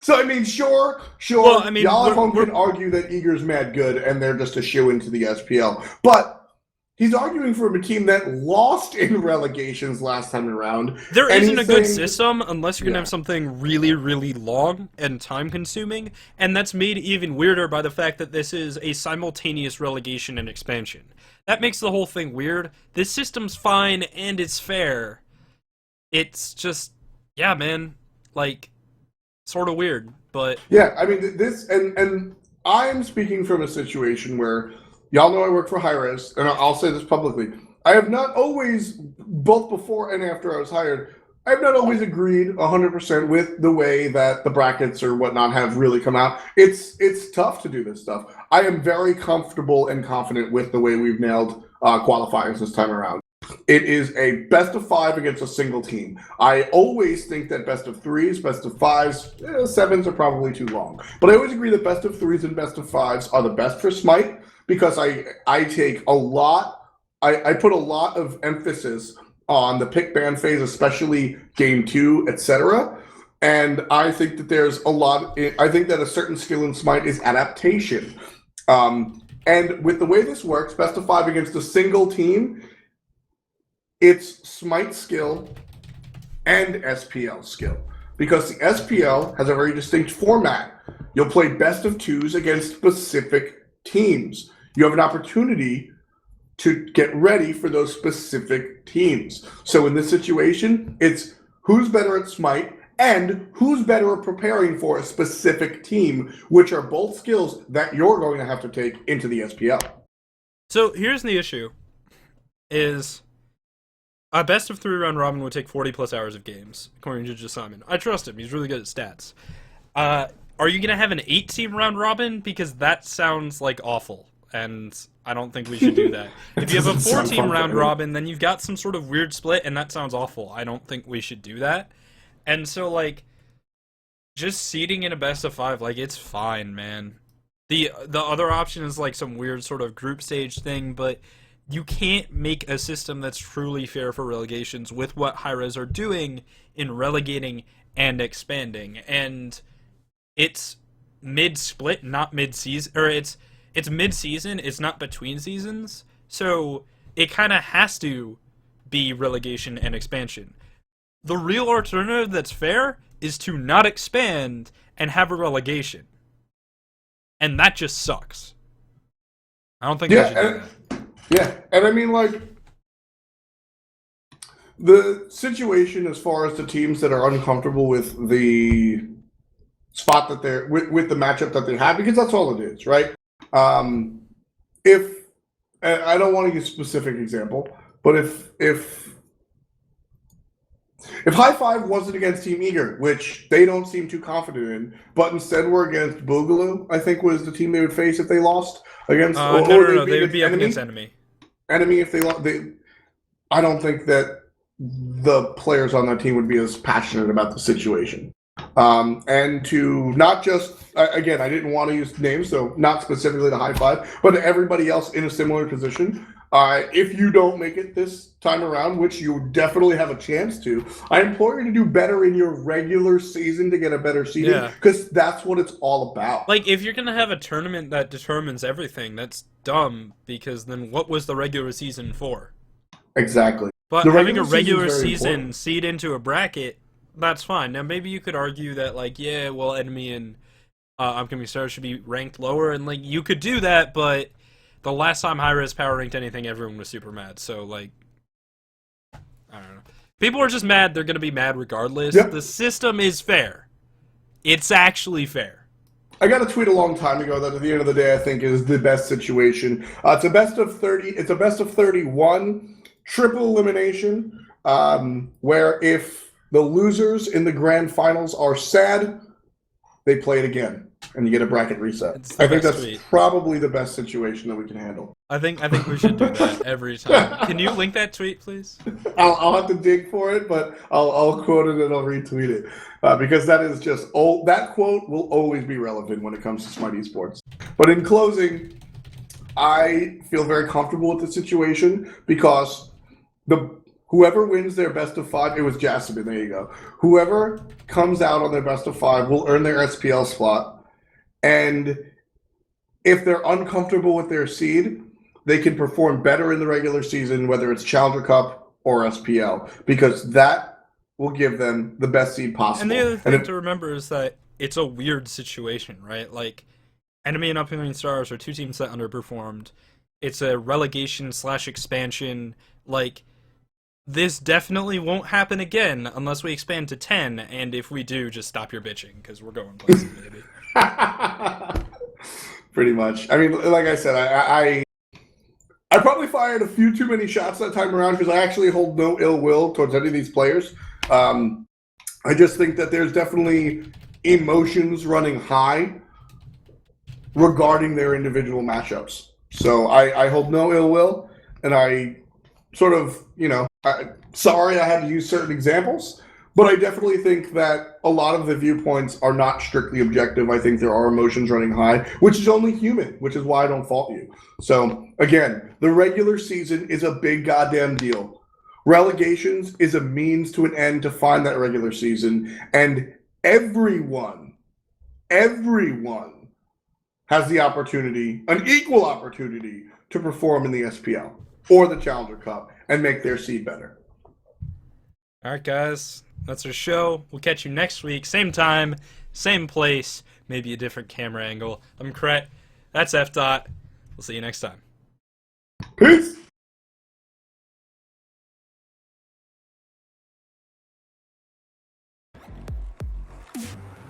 So, I mean, sure. Well, I mean, y'all at home can argue that Eager's mad good and they're just a shoe into the SPL. But he's arguing for a team that lost in relegations last time around. There isn't a good system unless you're going to have something really, really long and time-consuming, and that's made even weirder by the fact that this is a simultaneous relegation and expansion. That makes the whole thing weird. This system's fine, and it's fair. It's just, yeah, man, like, sort of weird, but... Yeah, I mean, this, and I'm speaking from a situation where... Y'all know I work for Hi-Rez, and I'll say this publicly. I have not always, both before and after I was hired, I have not always agreed 100% with the way that the brackets or whatnot have really come out. It's tough to do this stuff. I am very comfortable and confident with the way we've nailed qualifiers this time around. It is a best of 5 against a single team. I always think that best of 3s, best of 5s, 7s are probably too long. But I always agree that best of 3s and best of 5s are the best for Smite, because I take a lot, I put a lot of emphasis on the pick ban phase, especially game 2, etc. And I think that there's a lot, I think that a certain skill in Smite is adaptation. And with the way this works, best of 5 against a single team, it's Smite skill and SPL skill. Because the SPL has a very distinct format. You'll play best of 2s against specific teams. You have an opportunity to get ready for those specific teams. So in this situation, it's who's better at Smite and who's better at preparing for a specific team, which are both skills that you're going to have to take into the SPL. So here's the issue, is a best of 3 round robin would take 40 plus hours of games, according to Just Simon. I trust him, he's really good at stats. Are you going to have an 8-team round robin? Because that sounds like awful, and I don't think we should do that. If you have a 4-team round robin, then you've got some sort of weird split, and that sounds awful. I don't think we should do that. And so, like, just seeding in a best of 5, like, it's fine, man. The other option is, like, some weird sort of group stage thing, but you can't make a system that's truly fair for relegations with what Hi-Rez are doing in relegating and expanding. And it's mid-split, not mid-season, or it's mid-season, it's not between seasons, so it kind of has to be relegation and expansion. The real alternative that's fair is to not expand and have a relegation. And that just sucks. I don't think we should do that. Yeah, and I mean, like, the situation as far as the teams that are uncomfortable with the spot that they're, with the matchup that they have, because that's all it is, right? If, I don't want to use a specific example, but if High Five wasn't against Team Eager, which they don't seem too confident in, but instead were against Boogaloo, I think was the team they would face if they lost against. No, they would be up against Enemy. Enemy if they lost. I don't think that the players on that team would be as passionate about the situation. And to not just, again, I didn't want to use names, so not specifically the High Five, but everybody else in a similar position. If you don't make it this time around, which you definitely have a chance to, I implore you to do better in your regular season to get a better seeding, because that's what it's all about. Like, if you're going to have a tournament that determines everything, that's dumb, because then what was the regular season for? Exactly. But having a regular season seed into a bracket, that's fine. Now, maybe you could argue that, like, yeah, well, Enemy and Upcoming Stars should be ranked lower, and, like, you could do that, but the last time Hi-Rez power ranked anything, everyone was super mad. So, like, I don't know. People are just mad. They're going to be mad regardless. Yep. The system is fair. It's actually fair. I got a tweet a long time ago that at the end of the day, I think is the best situation. It's a best of 30. It's a best of 31 triple elimination, where if the losers in the grand finals are sad, they play it again. And you get a bracket reset. I think that's probably the best situation that we can handle. I think we should do that every time. Can you link that tweet, please? I'll have to dig for it, but I'll quote it and I'll retweet it because that is just old. That quote will always be relevant when it comes to Smite Esports. But in closing, I feel very comfortable with the situation because whoever wins their best of 5, it was Jasmine. There you go. Whoever comes out on their best of 5 will earn their SPL slot. And if they're uncomfortable with their seed, they can perform better in the regular season, whether it's Challenger Cup or SPL, because that will give them the best seed possible. And the other thing to remember is that it's a weird situation, right? Like, Enemy and Upcoming Stars are 2 teams that underperformed. It's a relegation/expansion. Like, this definitely won't happen again unless we expand to 10, and if we do, just stop your bitching, because we're going places, baby. Pretty much. I mean, like I said, I probably fired a few too many shots that time around because I actually hold no ill will towards any of these players. I just think that there's definitely emotions running high regarding their individual matchups. So I hold no ill will, and I sort of, sorry I had to use certain examples, but I definitely think that a lot of the viewpoints are not strictly objective. I think there are emotions running high, which is only human, which is why I don't fault you. So, again, the regular season is a big goddamn deal. Relegations is a means to an end to find that regular season, and everyone has the opportunity, an equal opportunity, to perform in the SPL or the Challenger Cup and make their seed better. All right, guys. That's our show. We'll catch you next week. Same time, same place, maybe a different camera angle. I'm Krett. That's Ep.13. We'll see you next time. Peace!